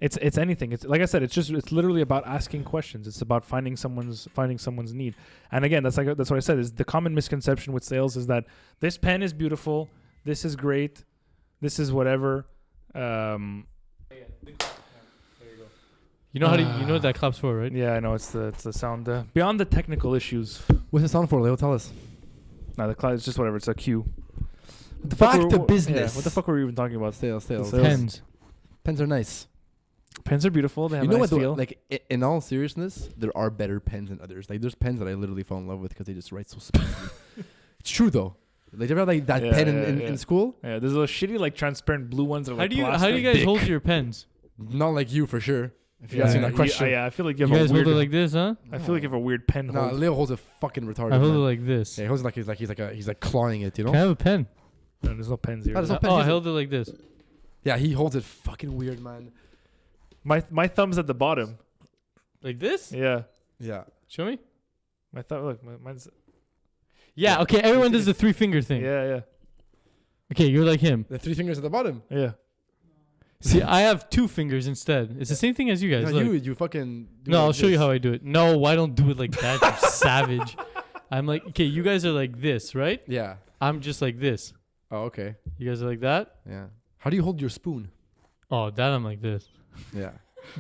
It's anything. It's like I said. It's literally about asking questions. It's about finding someone's need. And again, that's what I said. Is the common misconception with sales is that this pen is beautiful, this is great, this is whatever. You know how to, you know what that claps for, right? Yeah, I know. It's the sound. Beyond the technical issues. What's the sound for, Leo? Tell us. No, the cloud is just whatever. It's a cue. Back to business. Yeah, what the fuck were we even talking about? Sales. Pens. Pens are nice. Pens are beautiful. They have You know a nice what? feel. Like in all seriousness, there are better pens than others. Like there's pens that I literally fell in love with because they just write so smoothly. It's true though. Like you ever had like that Yeah, pen yeah, in school? Yeah, there's those shitty like transparent blue ones that are How like do you plastic. guys hold your pens? Not like you for sure. If you Yeah, ask me yeah, that question. yeah, I feel like You you have guys a hold weird. it like this, huh? I feel like you have a weird pen No, hold. Leo holds a fucking retarded. I hold it man. like this. Yeah, he holds it like he's like clawing it. You know? Can I have a pen? No, there's no pens here. Oh, there's no pen. Oh, I He's a- held it like this. Yeah, he holds it fucking weird, man. My thumb's at the bottom. Like this? Yeah, Yeah. Show me. my thumb. Look, mine's. Yeah, okay, everyone does the 3-finger thing. Yeah, Okay, you're like him. The 3 fingers at the bottom. yeah. See, I have 2 fingers instead. It's the same thing as you guys. Yeah, Look. you fucking. Do No, it I'll like show you this. how I do it. No, I don't do it like that, you savage. I'm like, okay, you guys are like this, right? Yeah. I'm just like this. Oh, okay. You guys are like that? Yeah. How do you hold your spoon? Oh, that I'm like this. Yeah.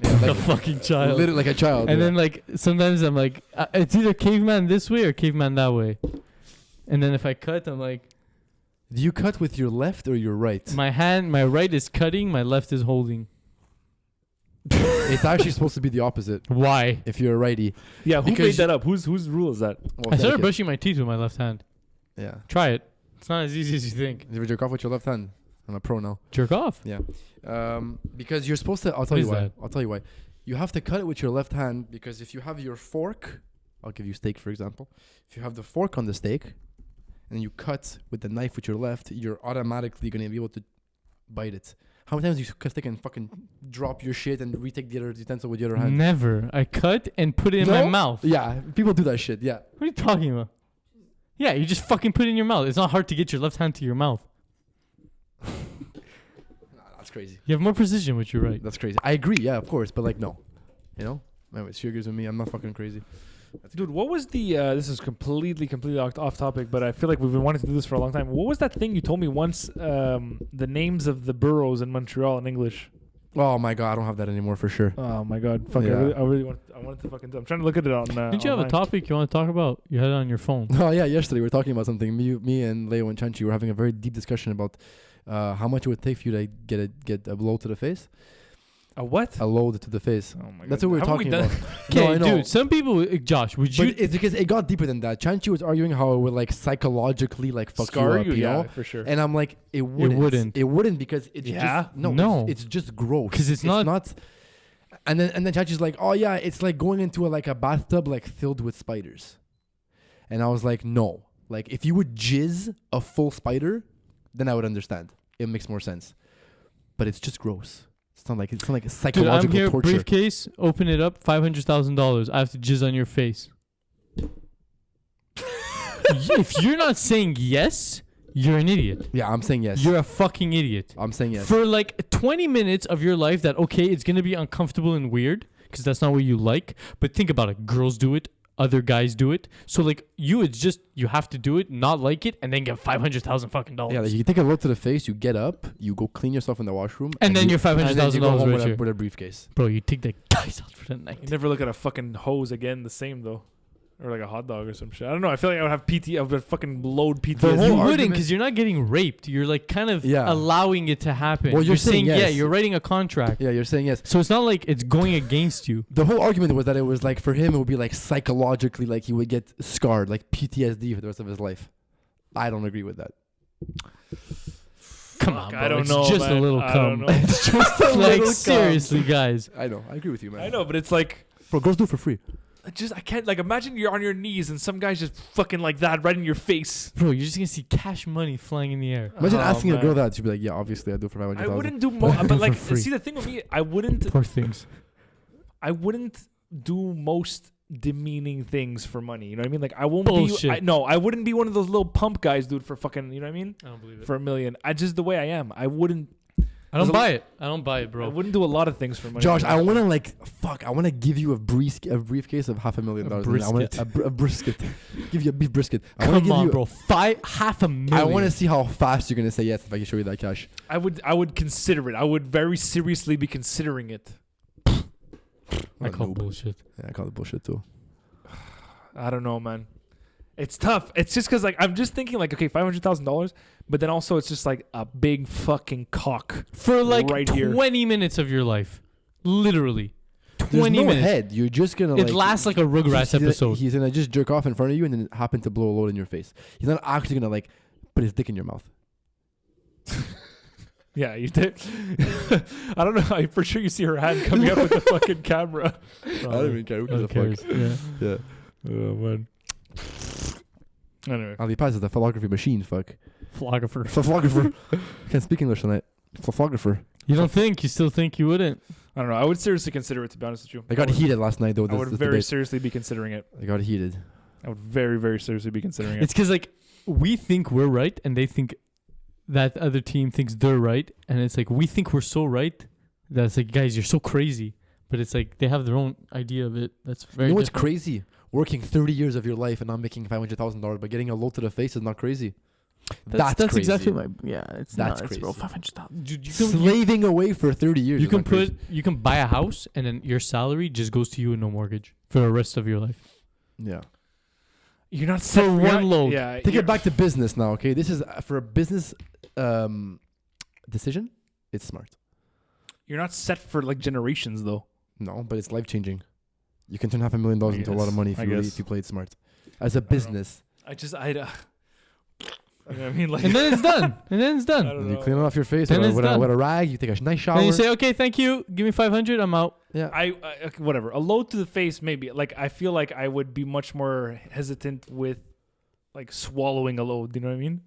Like a like, fucking child. literally like a child. And yeah. then like sometimes I'm like, it's either caveman this way or caveman that way. And then if I cut, I'm like, Do you cut with your left or your right? my right is cutting, my left is holding. It's actually supposed to be the opposite. Why? If you're a righty. Yeah, who Because- made that up? Whose rule is that? Well, I started delicate. brushing my teeth with my left hand. Yeah. Try it. It's not as easy as you think. You ever jerk off with your left hand? I'm a pro now. Jerk off. Yeah. Because you're supposed to. I'll tell What you is why. that? I'll tell you why. You have to cut it with your left hand because if you have your fork, I'll give you steak for example. If you have the fork on the steak, and you cut with the knife with your left, you're automatically gonna be able to bite it. How many times do you cut steak and fucking drop your shit and retake the other utensil with the other hand? Never. I cut and put it in my No? mouth. Yeah, people do that shit. Yeah. What are you talking about? Yeah, you just fucking put it in your mouth. It's not hard to get your left hand to your mouth. That's crazy. You have more precision, which you're right. That's crazy. I agree. Yeah, of course. But like, no. You know? Anyways, she agrees with me. I'm not fucking crazy. Dude, what was the this is completely off topic, but I feel like we've been wanting to do this for a long time. What was that thing you told me once, the names of the boroughs in Montreal in English? Oh my god, I don't have that anymore for sure. Oh my god, fuck! Yeah. I really wanted to fucking. I'm trying to look at it on. Didn't you have a topic you want to talk about? You had it on your phone. Oh yeah, yesterday we were talking about something. Me and Leo and Chanchi were having a very deep discussion about how much it would take for you to get a blow to the face. A what? A load to the face. Oh my god, That's what we were talking about. Okay, No, I know. dude. Some people, Josh, would you? But it's because it got deeper than that. Chanchi was arguing how it would like psychologically like fuck Scar you up, you know? for sure. And I'm like, it wouldn't. It wouldn't because it's Yeah? just No. It's just gross. Because it's not. And then Chanchi's like, oh yeah, it's like going into a bathtub like filled with spiders. And I was like, no. Like if you would jizz a full spider, then I would understand. It makes more sense. But it's just gross. It's not like a psychological Dude, I'm here, torture. briefcase, open it up, $500,000. I have to jizz on your face. If you're not saying yes, you're an idiot. Yeah, I'm saying yes. You're a fucking idiot. I'm saying yes. For like 20 minutes of your life that, okay, it's going to be uncomfortable and weird because that's not what you like. But think about it. Girls do it. Other guys do it. So like it's just, you have to do it, not like it, and then get $500,000 fucking dollars. Yeah, like you take a load to the face, you get up, you go clean yourself in the washroom, And then you're $500,000 you go home right here. with a briefcase. Bro, you take the guys out for the night. You never look at a fucking hose again the same though, or like a hot dog or some shit. I don't know. I feel like I would have I would fucking load PTSD. The whole You wouldn't argument- because you're not getting raped. You're like kind of Yeah. allowing it to happen. Well, you're saying yeah, yes. you're writing a contract. Yeah, you're saying yes. So it's not like it's going against you. The whole argument was that it was like for him it would be like psychologically like he would get scarred, like PTSD for the rest of his life. I don't agree with that. Come on, bro. I don't it's know, just man. a little I cum. don't know. It's just a like little cum. seriously, guys. I know. I agree with you, man. I know, but it's like, Bro, girls do it for free. I can't like imagine you're on your knees and some guy's just fucking like that right in your face. Bro, you're just gonna see cash money flying in the air. Imagine Oh, asking a girl man. that, she'd be like, yeah, obviously I do it for 500,000. I wouldn't do more, Do but for like, free. see the thing with me, I wouldn't Poor things. do most demeaning things for money. You know what I mean? Like I won't Bullshit. be. I wouldn't be one of those little pump guys, dude. For fucking, you know what I mean? I don't believe it. For $1 million, I just the way I am. I wouldn't. I don't There's a- buy it. I don't buy it, I bro. wouldn't do a lot of things for money. Josh, I want to I want to give you a briefcase of $500,000. brisket. I want a brisket. Give you a beef brisket. I want to Come give on, you bro. $500,000. I want to see how fast you're going to say yes if I can show you that cash. I would consider it. I would very seriously be considering it. I call bullshit. Yeah, I call it bullshit too. I don't know, man. It's tough. It's just because like I'm just thinking like, okay, $500,000, but then also it's just like a big fucking cock For like right here. 20 minutes of your life. Literally. There's 20 no minutes. head. You're just going It lasts like a Rugrats episode. He's going to just jerk off in front of you and then happen to blow a load in your face. He's not actually going to like put his dick in your mouth. Yeah, you did. I don't know. For sure, you see her hand coming up with the fucking camera. I don't even care. Who gives Who a cares? fuck? Yeah. Yeah. Oh man. Anyway, Ali Paz is a photography machine. Fuck. Photographer. Photographer. Can't speak English tonight. Photographer. You don't think? You still think you wouldn't? I don't know. I would seriously consider it, to be honest with you. They got heated last night though. I would This very debate. seriously be considering it. They got heated. I would very, very seriously be considering it. It's because like we think we're right and they think that other team thinks they're right, and it's like we think we're so right that it's like, guys, you're so crazy, but it's like they have their own idea of it. That's very. You know what's different. crazy? Working 30 years of your life and not making $500,000, but getting a load to the face is not crazy. That's crazy. exactly my That's it's not, it's crazy. bro, 500,000. Dude, Slaving away for 30 years. you is can not crazy. you can buy a house and then your salary just goes to you and no mortgage for the rest of your life. Yeah. You're not For set one you're not- load. Yeah. Take you're- it back to business now, okay? This is for a business decision. It's smart. You're not set for like generations though. No, but it's life changing. You can turn $500,000 into a lot of guess. money if I you really, guess. if you play it smart. As a know. business, I mean, like, And then it's done. And then it's I done. don't and you know. clean it off your face Then with, it's with, a, done. with a rag. You take a nice shower. Then you say, okay, thank you. Give me 500. I'm out. yeah. Okay, whatever. A load to the face, maybe. Like, I feel like I would be much more hesitant with, like, swallowing a load. You know what I mean?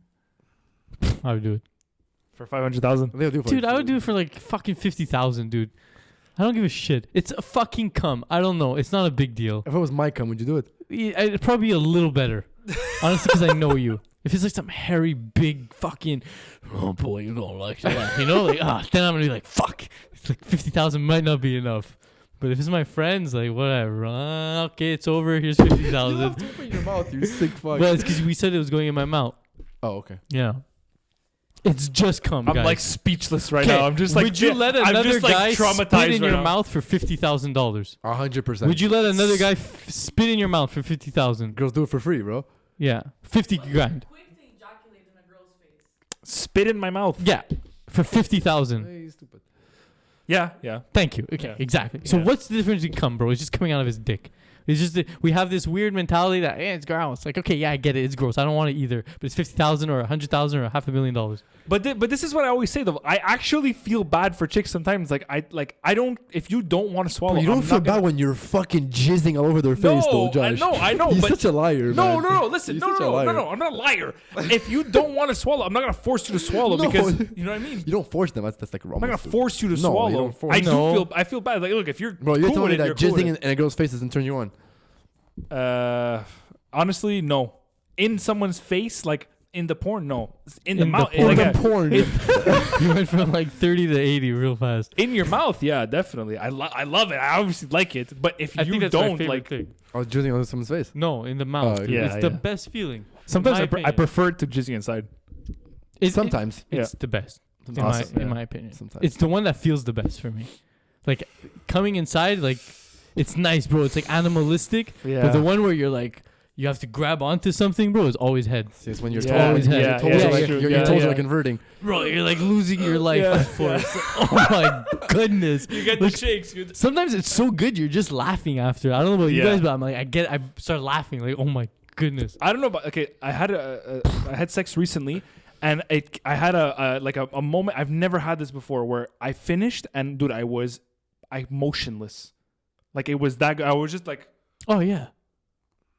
I would do it. For 500,000. They'll do it for Dude, you. I would do it for like fucking 50,000, dude. I don't give a shit. It's a fucking cum. I don't know. It's not a big deal. If it was my cum, would you do it? It'd probably be a little better. Honestly, because I know you. If it's like some hairy, big, fucking, oh boy, you don't like that, you know, like then I'm gonna be like, fuck. It's like 50,000 might not be enough. But if it's my friends, like whatever. Okay, it's over. Here's 50,000. You have to open your mouth, you sick fuck. But it's because we said it was going in my mouth. Oh, okay. Yeah. It's just come, I'm guys. like speechless right now. I'm just like, would you let I'm another just, like, guy traumatized spit in right your now. mouth for $50,000? 100%. Would you let another guy spit in your mouth for 50,000? Girls do it for free, bro. Yeah, 50 grand. Quick to ejaculate in a girl's face. Spit in my mouth. Yeah, for 50,000. Hey, stupid. Yeah. Thank you. Okay, Yeah. exactly. So Yeah. what's the difference in cum, bro? It's just coming out of his dick. It's just we have this weird mentality that it's gross. Like, okay, yeah, I get it. It's gross. I don't want it either. But it's 50,000 or 100,000 or $500,000. But this is what I always say though. I actually feel bad for chicks sometimes. I don't. If you don't want to swallow, Bro, you don't I'm feel not bad gonna- when you're fucking jizzing all over their face, though, Josh. I know. He's but such a liar, no, man. no. Listen, He's no. such a liar. I'm not a liar. If you don't want to swallow, I'm not gonna force you to swallow No. because you know what I mean. You don't force them. That's like wrong. I'm not gonna force you to No, you swallow. don't force- I No. do feel bad. Like, look, if you're Bro, you're cool telling with me it, that you're cool jizzing with in a girl's face doesn't turn you on? it. Honestly, no. In someone's face, like in the porn, no. In the In the mouth, porn. like In the porn. You went from like 30 to 80 real fast. in your mouth, yeah, definitely. I love it. I obviously like it. But if I think you that's my don't favorite like, thing. I was jizzing on someone's face. No, in the mouth. Oh, dude. yeah, It's the yeah. best feeling. sometimes my I opinion. prefer it to jizzing inside. Sometimes. It's the best. In, Awesome, in yeah. my opinion. Sometimes. It's the one that feels the best for me. Like coming inside, like it's nice, bro. It's like animalistic. Yeah. But the one where you're like you have to grab onto something, bro, is always head. See, it's when your Yeah, toes, yeah, your yeah, toes yeah, are like, true. your Yeah, toes yeah. are like converting. Bro, you're like losing your life Yeah, force. Oh my goodness. You get Like, the shakes. sometimes it's so good you're just laughing after. I don't know about you Yeah. guys, but I'm like I start laughing like, oh my goodness. I don't know, but okay. I had sex recently, and I had a moment. I've never had this before where I finished and dude, I motionless. Like it was that. I was just like, Oh yeah.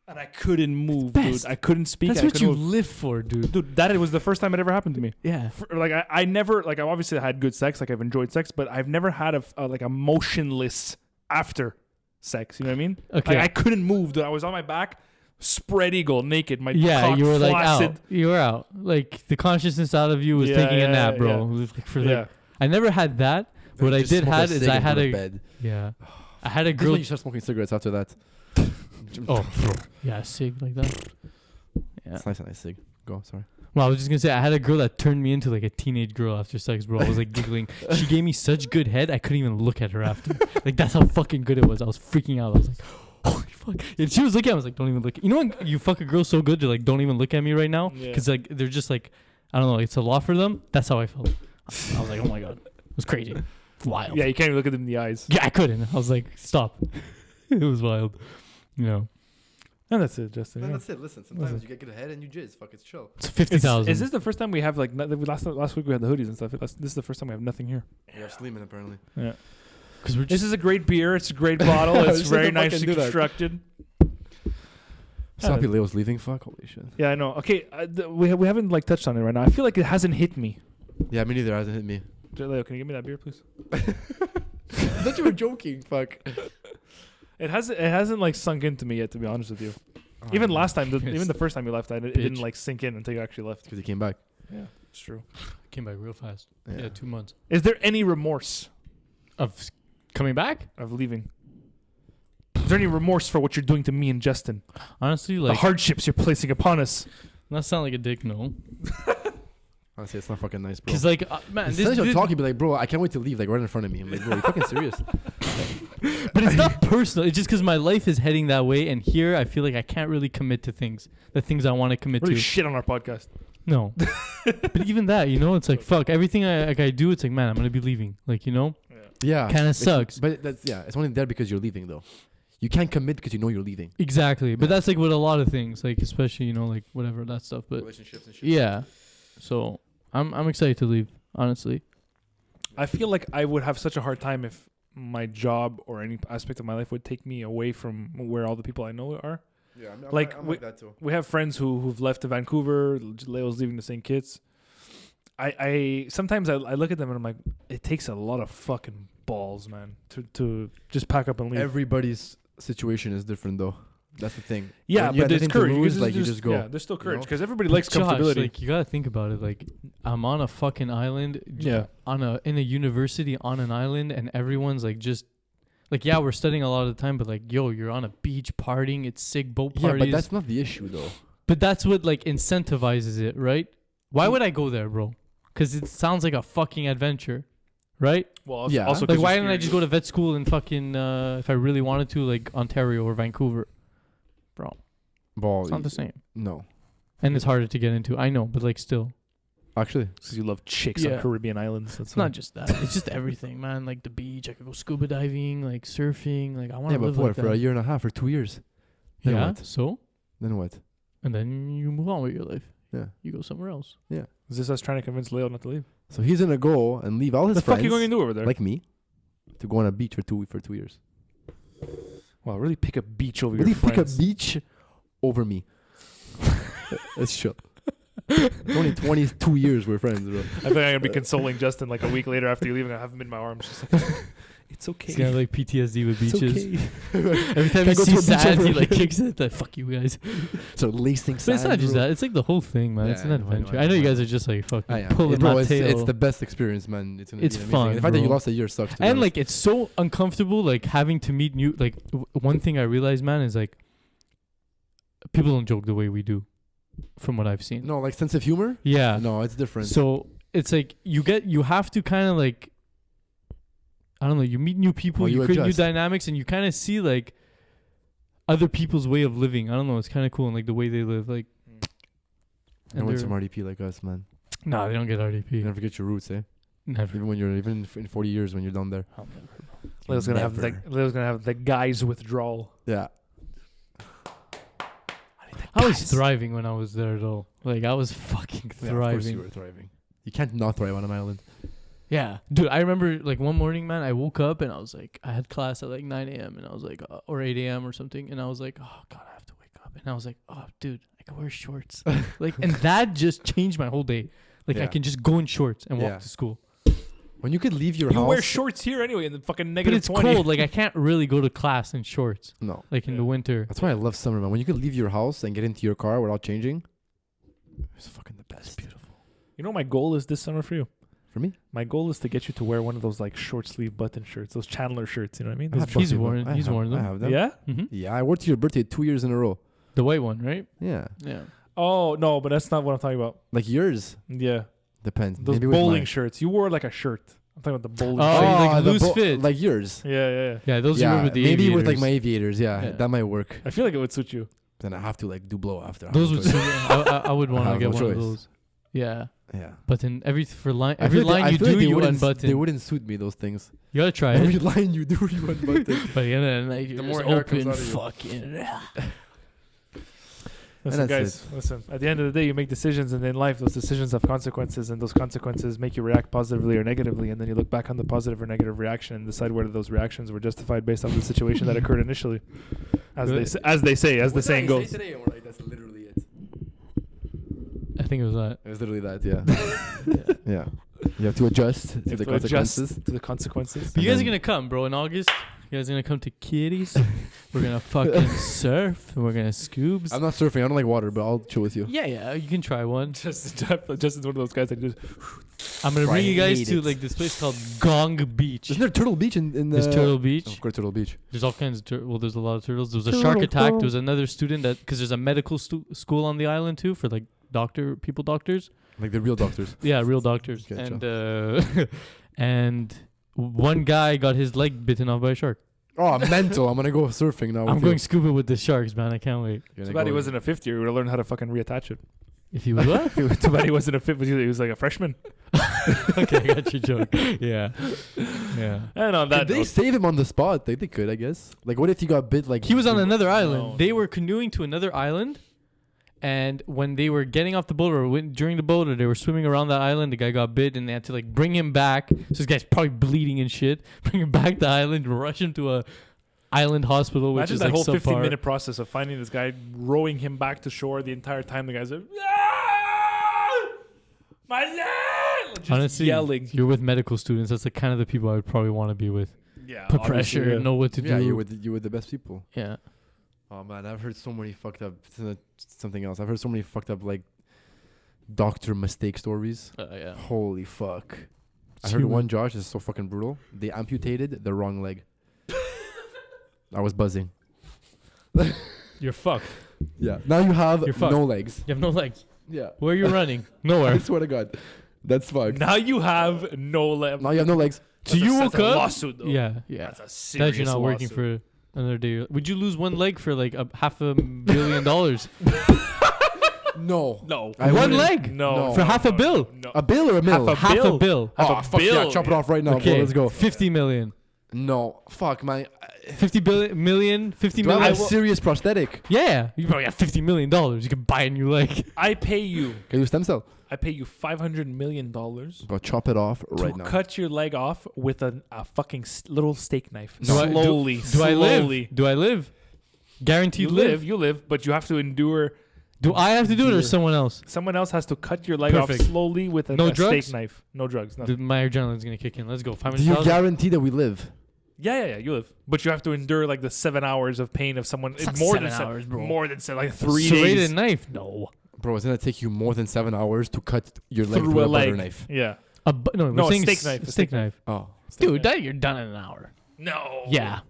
and I couldn't move, best. dude. I couldn't speak. That's I what couldn't you move. live for, dude. Dude, that was the first time it ever happened to me. Yeah. Like I never like I've obviously had good sex, like I've enjoyed sex, but I've never had a motionless after sex. You know what I mean? Okay. Like I couldn't move. Dude. I was on my back, spread eagle, naked. My Yeah, cock you were like flaccid. out. You were out. Like the consciousness out of you was Yeah, taking a yeah, nap, bro. yeah. Like, for Yeah. like, I never had that. What I Just did smoke had a is cig I and had go to a bed. yeah. I had a This is girl. when you start smoking cigarettes after that. Oh, bro. Yeah, sig like that. Yeah. It's nice and nice cig. Go, sorry. Well, I was just gonna say I had a girl that turned me into like a teenage girl after sex, bro. I was like giggling. She gave me such good head, I couldn't even look at her after. Like that's how fucking good it was. I was freaking out. I was like, holy fuck. And she was looking at me. I was like, don't even look. You know when you fuck a girl so good, you're like, don't even look at me right now, Yeah. because like they're just like, I don't know, it's a law for them. That's how I felt. I was like, oh my god, it was crazy, wild. Yeah, you can't even look at them in the eyes. Yeah, I couldn't. I was like, stop. It was wild. You know, And that's it, Justin. Man, yeah. that's it. Listen, sometimes you get good head and you jizz. Fuck, it's chill. it's 50,000. Is this the first time we have like last week we had the hoodies and stuff? This is the first time we have nothing here. We have Sleeman apparently. Yeah. Because we're This just is a great beer. It's a great bottle. It's Just very don't fucking nicely do that. constructed. Sloppy Leo's leaving. Fuck, holy shit. Yeah, I know. Okay, we haven't like touched on it right now. I feel like it hasn't hit me. Yeah, me neither. It hasn't hit me. Leo, can you give me that beer, please? I thought you were joking. Fuck. It hasn't like sunk into me yet, to be honest with you. Even last time, even the first time you left, it didn't Bitch. like sink in until you actually left. Because he came back. Yeah, it's true. came back real fast. Yeah, 2 months Is there any remorse of coming back. of leaving? Is there any remorse for what you're doing to me and Justin? Honestly, The like hardships you're placing upon us. not sound like a dick, no. Honestly, it's not fucking nice, bro. Because like, man, Instead of this, talking, be like, bro, I can't wait to leave. Like right in front of me. I'm like, bro, you fucking serious? but it's not personal. It's just because my life is heading that way, and here I feel like I can't really commit to things, the things I want to commit Really to. shit on our podcast. No, but even that, you know, it's like fuck everything I do. It's like, man, I'm gonna be leaving. Like, you know, Yeah. kind of It's- sucks. But it's only there because you're leaving though. You can't commit because you know you're leaving. Exactly, but that's like with a lot of things, like especially you know like whatever that stuff. But Relationships and shit. yeah, so I'm excited to leave. Honestly, I feel like I would have such a hard time if my job or any aspect of my life would take me away from where all the people I know are. Yeah, I'm Like, I'm we- like that too. We have friends who've left to Vancouver. Leo's leaving the St. Kitts. I sometimes I look at them and I'm like, it takes a lot of fucking balls, man, to just pack up and leave. Everybody's situation is different though. That's the thing. Yeah, When you but have there's nothing to courage. lose, like you just go. Yeah, there's still courage know? because everybody likes Josh, comfortability. like you gotta think about it. Like I'm on a fucking island. Yeah. In a university on an island, and everyone's like just. Like, yeah, we're studying a lot of the time, but like, yo, you're on a beach partying. It's sick boat parties. Yeah, but that's not the issue though. But that's what like incentivizes it, right? Why would I go there, bro? Because it sounds like a fucking adventure, right? Well, yeah. also Like, why didn't I just go to vet school in fucking if I really wanted to, like Ontario or Vancouver, bro? Ball. It's not the same, No. and it's harder to get into. I know, but like still, Actually, Because you love chicks Yeah. on Caribbean islands. That's it's not just that. It's just everything, man. Like the beach, I could go scuba diving, like surfing. Like I want yeah, to but live for like what? For that. a year and a half or 2 years. Then Yeah. what? So, Then what? and then you move on with your life. Yeah. You go somewhere else. Is this us trying to convince Leo not to leave? So he's gonna go and leave all his The fuck friends, are you going to do over there? like me, to go on a beach for 2 years. Well, really pick a beach over Really your pick a friends. beach over me. Let's chill. It's only 22 years we're friends, bro. I think I'm gonna be consoling Justin like a week later after you leave. I have him in my arms. Just like, it's okay. It's kind of like PTSD with It's beaches. okay. Every time he Can't go to a sees beach sand, ever he like again. kicks it. Like, fuck you guys. So lacing But sand, it's not just bro. that. It's like the whole thing, man. Yeah, it's an I know, I know, adventure. I I know you know. guys are just like fucking I am. pulling Bro, my it's tail. the best experience, man. It's gonna It's be amazing. fun, The fact that you bro. lost a year sucks. to be And honest. like it's so uncomfortable, like having to meet new. Like one thing I realized, man, is like people don't joke the way we do, from what I've seen. no, like sense of humor. Yeah. No, it's different. So it's like you have to kind of like, I don't know, you meet new people, Well, you you create new adjust. dynamics, and you kind of see like other people's way of living. I don't know, it's kind of cool, and like the way they live, like. I want they're- some RDP like us, man. Nah, they don't get RDP. You never forget your roots, eh? Never. Even when you're in 40 years when you're down there. Leo's gonna have Never. Leo's gonna have the guy's withdrawal. Yeah. I was thriving when I was there, though. Like I was fucking Yeah, of course you thriving. were thriving. You can't not thrive on an island. Yeah, dude. I remember like one morning, man. I woke up and I was like, I had class at like 9 a.m. and I was like, or 8 a.m. or something, and I was like, oh god, I have to wake up. And I was like, oh, dude, I can wear shorts. Like, and that just changed my whole day. Like, I Yeah. can just go in shorts and Yeah. walk to school. When you could leave your You house. wear shorts here anyway in the fucking But negative it's 20. cold. Like, I can't really go to class in shorts. No. Like in Yeah. the winter. That's why I love summer, man. When you could leave your house and get into your car without changing, it's fucking the best. Beautiful. You know what my goal is this summer for you? For me? My goal is to get you to wear one of those like short sleeve button shirts, those Chandler shirts. You know what I mean? I Those have He's both of worn- them. I he's have- worn them. I have them. yeah. Mm-hmm. Yeah, I wore to your birthday 2 years in a row. The white one, right? Yeah. Yeah. Oh no, but that's not what I'm talking about. Like yours. Yeah, Depends. those Maybe with bowling mine. shirts. You wore like a shirt. I'm talking about the bowling. Oh, shirt. like the loose fit. Like yours. Yeah. Yeah, those you yeah, were with the maybe with like aviators. my aviators. Yeah, Yeah. that might work. I feel like it would suit you. Then I have to like do blow after. I have Those no would. choice. I would want to have get no one of choice. those. Yeah. Yeah. But in every I line feel like you I feel do, like they you wouldn't- unbutton. They wouldn't suit me. Those things. You gotta try Every it. line you do, you unbutton. But the end of the night, you're The just more hair comes open. out of you. Fucking. Listen, that's guys. Listen. At the end of the day, you make decisions, and in life, those decisions have consequences, and those consequences make you react positively or negatively. And then you look back on the positive or negative reaction and decide whether those reactions were justified based on the situation that occurred initially. As the saying goes. That's literally it. I think it was that. It was literally that. Yeah. Yeah. You have to adjust to You the have to adjust consequences. to the consequences. But you guys are then- gonna come, bro, in August. You guys are gonna come to Kitties. We're gonna fucking surf. And we're gonna scoobs. I'm not surfing. I don't like water, but I'll chill with you. Yeah, you can try one. Justin's one of those guys that just. I'm gonna Bro, bring I you guys hate to it. like this place called Gong Beach. Isn't there Turtle Beach in the? There's Turtle Oh, Beach. of course, Turtle Beach. There's all kinds of well, there's a lot of turtles. There was a shark attack. There was another student that because there's a medical school on the island too for like doctors. Like the real doctors. Yeah, real doctors. Okay, And and one guy got his leg bitten off by a shark. Oh, I'm mental. I'm gonna go surfing now. I'm with going you. scuba with the sharks, man. I can't wait. You're Too gonna bad he go- wasn't a fifth year. He would have learned how to fucking reattach it. If he was what? Too bad he wasn't a fifth year. He was like a freshman. Okay, I got your joke. Yeah. And on that Could they note, save him on the spot? They could, I guess. Like, what if he got bit? Like He was on another island. No. They were canoeing to another island, and when they were getting off the boat or during the boat or they were swimming around that island, the guy got bit, and they had to like bring him back. So this guy's probably bleeding and shit. Bring him back to the island, rush him to a island hospital, which imagine is that like whole subpar. 15-minute process of finding this guy, rowing him back to shore the entire time. The guy's like, "Ah! My leg!" Just Honestly, yelling. you're with medical students. That's the kind of the people I would probably want to be with. Yeah, Put obviously, pressure, yeah. know what to Yeah, do. you were the best people. Yeah. Oh man, I've heard so many fucked up something else. I've heard so many fucked up like doctor mistake stories. Yeah. Holy fuck. I heard one, Josh, this is so fucking brutal. They amputated the wrong leg. I was buzzing. You're fucked. Yeah. Now you have no legs. You have no legs. Yeah. Where are you running? Nowhere. I swear to God. That's fucked. Now you have no legs. Now you have no legs. So you woke up. Lawsuit, though. Yeah. That's a That serious you're not working lawsuit. for another day. Would you lose one leg for like $500 million? No. No. I One wouldn't. leg? No. For half a bill? No. A bill or a mill? Half a Half a bill. Oh, Half a fuck yeah. bill. Chop it off right now, bro. Okay. Let's go. 50 million. No. Fuck, man. 50 million? 50 Do I million? have a serious prosthetic? Yeah. You probably have $50 million. You can buy a new leg. I pay you. Can you do stem cell? I pay you $500 million Bro, chop it off right to now. cut your leg off with a fucking little steak knife. Do I- Slowly. Do I slowly. live? Do I live? Guaranteed You live. You live, but you have to endure. Do I have to do it or someone else? Someone else has to cut your leg Perfect. off slowly with a drugs? steak knife. No drugs. Nothing. My adrenaline's going to kick in. Let's go. Do 500,000. you guarantee that we live? Yeah. You live, but you have to endure like the 7 hours of pain of someone. It's not more 7 than hours, bro. More than like 3 Serrated days. knife? No. Bro, it's going to take you more than 7 hours to cut your leg Through with a a butter leg. knife. Yeah. No, No, we're a saying steak knife, a Steak steak knife. Oh. Dude, that you're done in an hour. No. Yeah.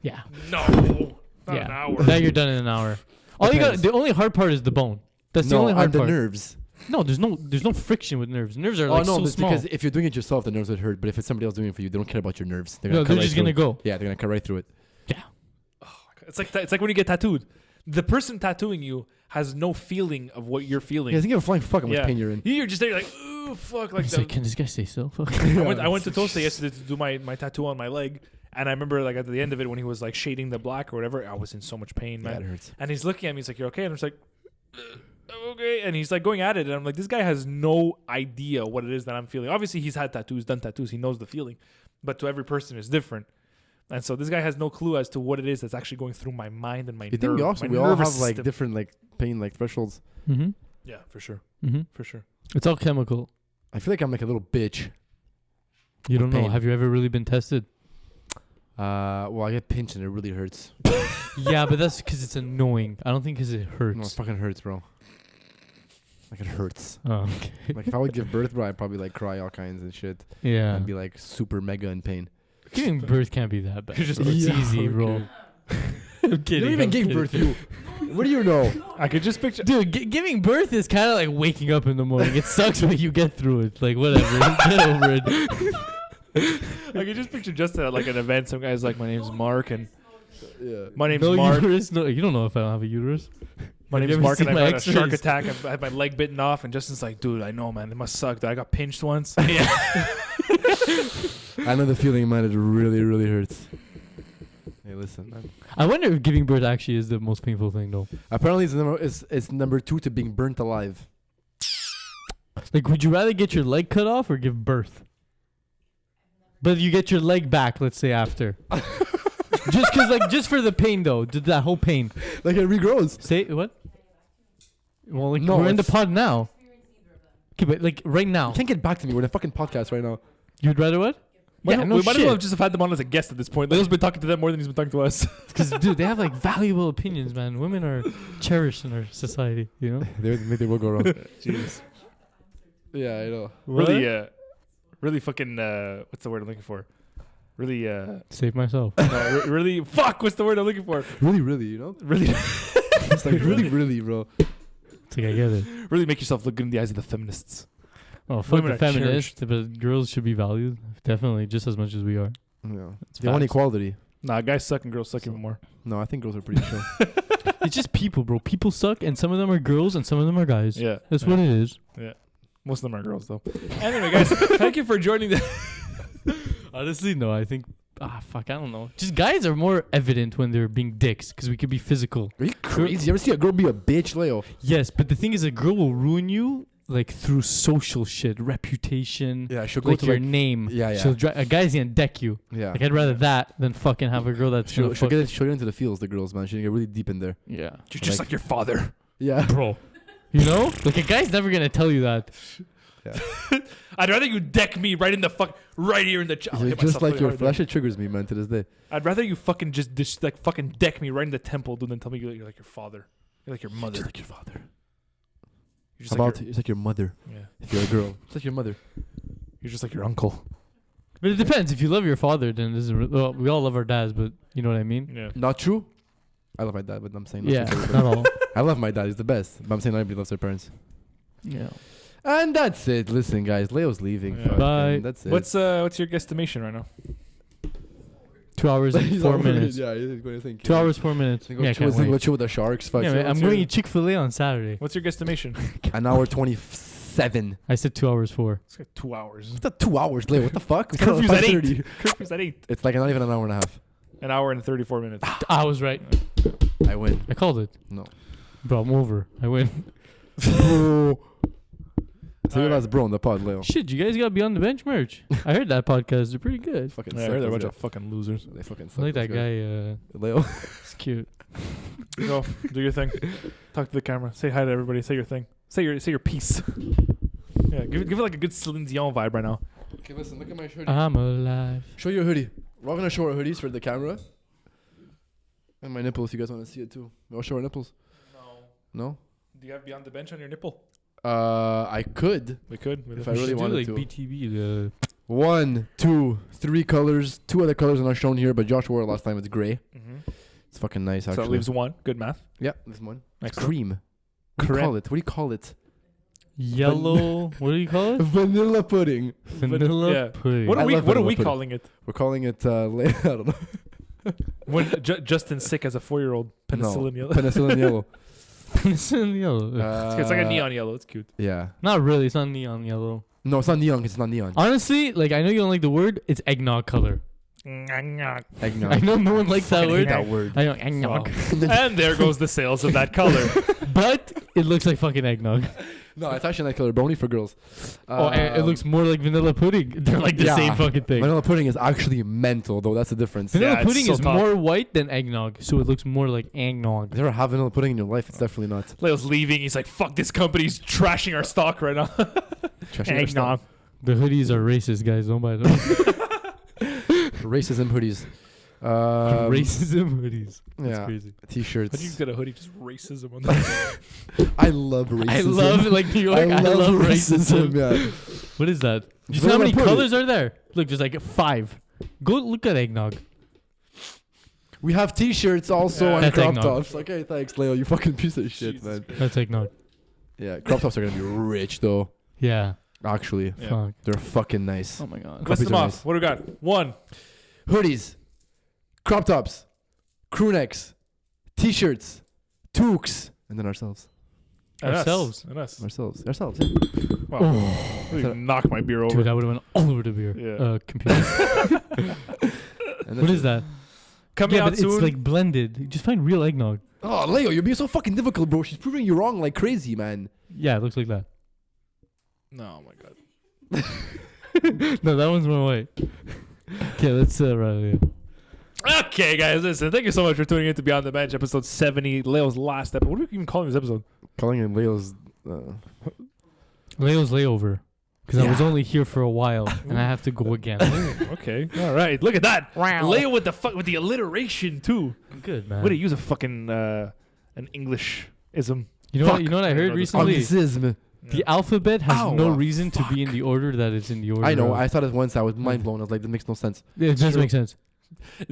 No. Not an hour. That you're done in an hour. All you got. Depends. The only hard part is the bone. That's the No, only hard and the part. nerves. No, there's no friction with nerves. Nerves are like no, so that's small. because if you're doing it yourself, the nerves would hurt. But if it's somebody else doing it for you, they don't care about your nerves. They're No, cut they're right just through gonna it. go. Yeah, they're gonna cut right through it. It's like when you get tattooed. The person tattooing you has no feeling of what you're feeling. Yeah, think of a flying fuck how much pain you're in. You're just there like, ooh, fuck. Like, He's like, can this guy stay still? Fuck. I went to Tosta yesterday to do my tattoo on my leg. And I remember like at the end of it when he was like shading the black or whatever, I was in so much pain, man. Yeah, it hurts. And he's looking at me, he's like, you're okay? And I'm just like, I'm okay. And he's like going at it. And I'm like, this guy has no idea what it is that I'm feeling. Obviously, he's had tattoos, done tattoos. He knows the feeling. But to every person, it's different. And so this guy has no clue as to what it is that's actually going through my mind and my You think we all have like different like pain like thresholds? Mm-hmm. Yeah, for sure. Mm-hmm. For sure. It's all chemical. I feel like I'm like a little bitch. You don't know. pain. Have you ever really been tested? Well, I get pinched and it really hurts. Yeah, but that's because it's annoying. I don't think because it hurts. No, it fucking hurts, bro. Like it hurts. Oh, okay. Like if I would give birth, bro, I'd probably like cry all kinds and shit. Yeah. And be like super mega in pain. Giving birth can't be that bad. Just- It's Yeah, easy, bro. okay. I'm kidding. You don't even I'm give kidding. birth, you. What do you know? I could just picture. Dude, giving birth is kind of like waking up in the morning. It sucks, but you get through it. Like, whatever. Get over it. I could just picture just at like an event. Some guy's like, my name's Mark, and Yeah. my name's No Mark. uterus? No, you don't know if I don't have a uterus. My Have name's you ever Mark, and seen I my had a shark X-rays? attack. I had my leg bitten off, and Justin's like, dude, I know, man. It must suck. I got pinched once. Yeah. I know the feeling, man. It really, really hurts. Hey, listen, man. I wonder if giving birth actually is the most painful thing, though. Apparently, it's number 2 to being burnt alive. Like, would you rather get your leg cut off or give birth? But you get your leg back, let's say, after. Just because, like, just for the pain, though. That whole pain. Like it regrows. Say, what? Well, like, No, we're in the it's- pod now. Okay, but, like, right now. You can't get back to me. We're in a fucking podcast right now. You'd rather what? We Yeah, no might as well have shit. just have had them on as a guest at this point. Leo's been talking to them more than he's been talking to us. Because, dude, they have, like, valuable opinions, man. Women are cherished in our society, you know? They will go wrong. Jeez. Yeah, I know. Really fucking, what's the word I'm looking for? Really, Save myself. no, really, fuck, what's the word I'm looking for? Really, really, you know? Really, It's like really, really, bro. It's like, I get it. really make yourself look good in the eyes of the feminists. Oh, fuck Women the are feminists, but girls should be valued. Definitely, just as much as we are. Yeah. It's They want facts. equality. Nah, guys suck and girls suck even more. No, I think girls are pretty chill. It's just people, bro. People suck, and some of them are girls, and some of them are guys. Yeah. That's yeah. what it is. Most of them are girls, though. Anyway, guys, thank you for joining the... Honestly, no. I think, fuck, I don't know. Just guys are more evident when they're being dicks, because we could be physical. Are you crazy? You ever see a girl be a bitch, Leo? Yes, but the thing is, a girl will ruin you, like, through social shit, reputation, Yeah, she'll like your name. Yeah, yeah. She'll a guy's gonna deck you. Yeah. Like, I'd rather that than fucking have a girl that's She'll, gonna she'll fuck. get into the feels, the girls, man. She'll get really deep in there. Yeah. You're just like your father. Yeah. Bro. You know? Like, a guy's never gonna tell you that. Yeah. I'd rather you deck me right in the right here in the chest. You're just like your that shit triggers me, man, to this day. I'd rather you fucking just like fucking deck me right in the temple, dude, than tell me you're like your father. You're like your mother. Just like your father. You're just It's like your mother. Yeah. If you're a girl, it's like your mother. You're just like your uncle. But it depends. If you love your father, then this is well, we all love our dads, but you know what I mean? Yeah. Not true. I love my dad, but I'm saying not Yeah, true for not everybody. all. I love my dad. He's the best. But I'm saying not everybody loves their parents. Yeah. And that's it. Listen, guys, Leo's leaving. Yeah. Fucking, Bye. That's it. What's your guesstimation right now? 2 hours and He's 4 already- minutes. Yeah, he's going to think. 2 hours, 4 minutes. Go Yeah, I can't chill wait. with the sharks. Fuck. Yeah, man, I'm what's going your- to Chick-fil-A on Saturday. What's your guesstimation? An hour 27. I said 2 hours 4. It's like 2 hours. It's not 2 hours, Leo. What the fuck? It's curfew's at 5:30. 8. Curfew's at 8. It's like not even an hour and a half. An hour and 34 minutes. I was right. I win. I called it. No. Bro, I'm over. I win. So your last bro on the pod, Leo. Shit, you guys got Beyond the Bench merch. I heard that podcast. They're pretty good. Fucking Yeah, I suck, heard they're a those bunch of guys. fucking losers. They fucking I suck. like that those guys. guy. Leo. It's cute. Go, do your thing. Talk to the camera. Say hi to everybody. Say your thing. Say your piece. Yeah, give it like a good Celine Dion vibe right now. Okay, listen. Look at my hoodie. I'm alive. Show your hoodie. We're gonna show our hoodies for the camera. And my nipples, if you guys want to see it too. I'll show our nipples. No? Do you have Beyond the Bench on your nipple? I could. We could. If I really do wanted like to. BTV. 1, 2, 3 colors. 2 other colors are not shown here, but Josh wore it last time. It's gray. Mm-hmm. It's fucking nice, So actually. that leaves one. Good math. Yeah, this one. It's Excellent. cream. What do you call it? What do you call it? Yellow. What do you call it? Vanilla pudding. Vanilla yeah. pudding. What I are we love vanilla pudding. calling it? We're calling it, I don't know. When Justin's sick as a 4-year-old. Penicillin yellow. Penicillin yellow. Penicillin yellow. It's like a neon yellow. It's cute. Yeah. Not really. It's not neon yellow. No, it's not neon. It's not neon. Honestly, like I know you don't like the word. It's eggnog color. Eggnog. I know no one likes that I hate word. that word. I know eggnog, And there goes the sales of that color. but it looks like fucking eggnog. No, it's actually that color, but only for girls. It looks more like vanilla pudding. They're like the yeah. same fucking thing. Vanilla pudding is actually mental, though. That's the difference. Vanilla Yeah, it's pudding so is tough. more white than eggnog, so it looks more like eggnog. If you ever have vanilla pudding in your life, it's definitely not. Leo's leaving. He's like, fuck, this company's trashing our stock right now. Trashing your Eggnog. The hoodies are racist, guys. Don't buy them. Racism hoodies. Racism hoodies. That's Yeah. crazy. T-shirts. How'd you get a hoodie? Just racism on that. I love racism. I love like New York. I love racism. Yeah. What is that? Do you see Vanilla how many pudding. colors are there? Look, there's like 5. Go look at eggnog. We have T-shirts also Yeah. and That's crop eggnog. tops. Okay, thanks, Leo. You fucking piece of shit, Jesus man. Christ. That's eggnog. Yeah, crop tops are gonna be rich though. Yeah. Actually, Yeah. Fuck. they're fucking nice. Oh my god. List Copies them are off. nice. What do we got? 1. Hoodies, crop tops, crew necks, T-shirts, toques, and then ourselves. And us. Ourselves. And us. Ourselves. Yeah. Wow. Oh, Really knocked my beer over. dude, I would have went all over the beer. Yeah. Computer. And What is that? Coming Yeah, out but soon. it's like blended. Just find real eggnog. Oh, Leo, you're being so fucking difficult, bro. She's proving you wrong like crazy, man. Yeah, it looks like that. No, oh my god. No, that one's more white. Okay, let's right. Okay, guys, listen. Thank you so much for tuning in to Beyond the Bench, episode 70. Leo's last episode. What are we even calling this episode? Calling him Leo's. Leo's layover. Because I was Yeah. only here for a while and I have to go again. Okay. All right. Look at that. Wow. Leo with the alliteration too. Good, man. Way to use a fucking an English ism. You know what I heard recently? Anglicism. The alphabet has Ow, no reason to be in the order that it's in the order. I know. of. I thought it once. I was mind blown. I was like, that makes no sense. It doesn't make sense.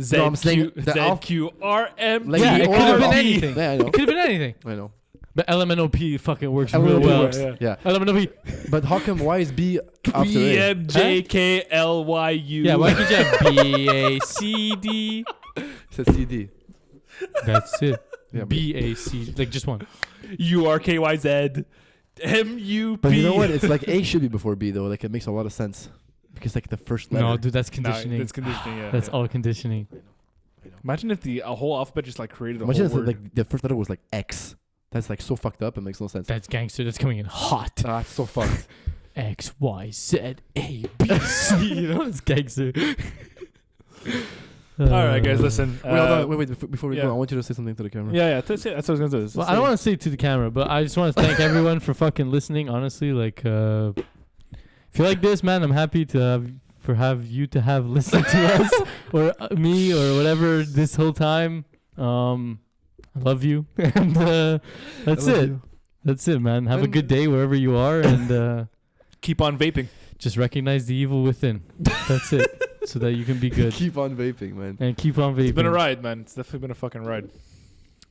Z I'm saying Q the Z alph- Q R M. Like Yeah, the it could have been order. anything. Yeah, I know. It could have been anything. I know. But LMNOP fucking works real LMNOP well. works. Yeah. Yeah. LMNOP. But how come Y is B after B A? M J K L Y U. Yeah, why could you have B A C D? It says CD. That's it. Yeah, but- B A C, like just one. U R K Y Z M U P. But you know what? It's like A should be before B though. Like it makes a lot of sense because like the first letter. No, dude, that's Nah, conditioning. that's conditioning. Yeah. That's yeah. all conditioning. Imagine if the whole alphabet just like created a Imagine whole if word. like the first letter was like X. That's like so fucked up. It makes no sense. That's gangster. That's coming in hot. That's so fucked. X Y Z A B C. You know, it's gangster. All right, guys, listen. Wait, hold on, wait. Before we yeah. go, I want you to say something to the camera. Yeah, that's it. That's what I was gonna do. Well, I don't want to say it to the camera, but I just want to thank everyone for fucking listening. Honestly, like, If you like this, man, I'm happy to have you to have listened to us or me or whatever this whole time. I love you, and that's it. That's it, man. Have a good day wherever you are, and keep on vaping. Just recognize the evil within. That's it, so that you can be good. Keep on vaping, man. And keep on vaping. It's been a ride, man. It's definitely been a fucking ride.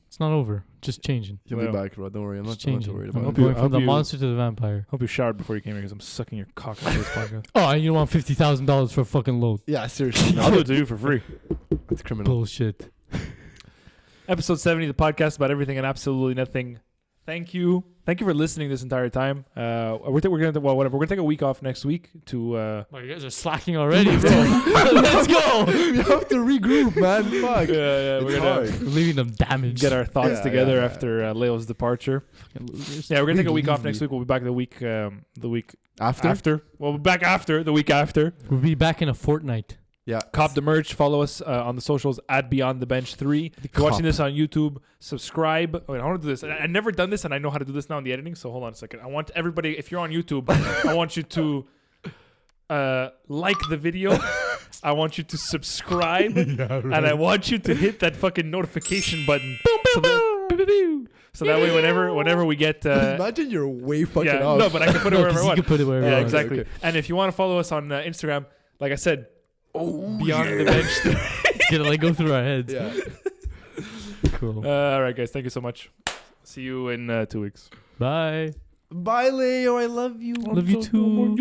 It's not over. Just changing. You'll be back, bro. Don't worry. I'm not too worried I'm about it. going from the monster to the vampire. Hope you showered before you came here because I'm sucking your cock into this podcast. Oh, and you want $50,000 for a fucking load? Yeah, seriously. I'll do it to you for free. It's criminal. Bullshit. Episode 70, the podcast about everything and absolutely nothing. Thank you for listening this entire time. We're gonna take a week off next week to. Well, you guys are slacking already, bro. Let's go. We have to regroup, man. Fuck. Yeah, we're we're leaving them damaged. get our thoughts together after Leo's departure. Yeah, we're gonna take a week off next week. We'll be back the week after. We'll be back after the week after. We'll be back in a fortnight. Yeah. Cop the merch. Follow us on the socials at Beyond the Bench 3. If you're watching this on YouTube, subscribe. Wait, I want to do this. I've never done this, and I know how to do this now in the editing. So hold on a second. I want everybody, if you're on YouTube, I want you to like the video. I want you to subscribe, and I want you to hit that fucking notification button. So that way, whenever we get, imagine you're way fucking off. No, but I can put it wherever I want. You can put it wherever. Yeah, exactly. Okay. And if you want to follow us on Instagram, like I said. Beyond the Bench. It's gonna like go through our heads. Yeah. Cool. All right, guys. Thank you so much. See you in 2 weeks. Bye. Bye, Leo. I love you. Love you too.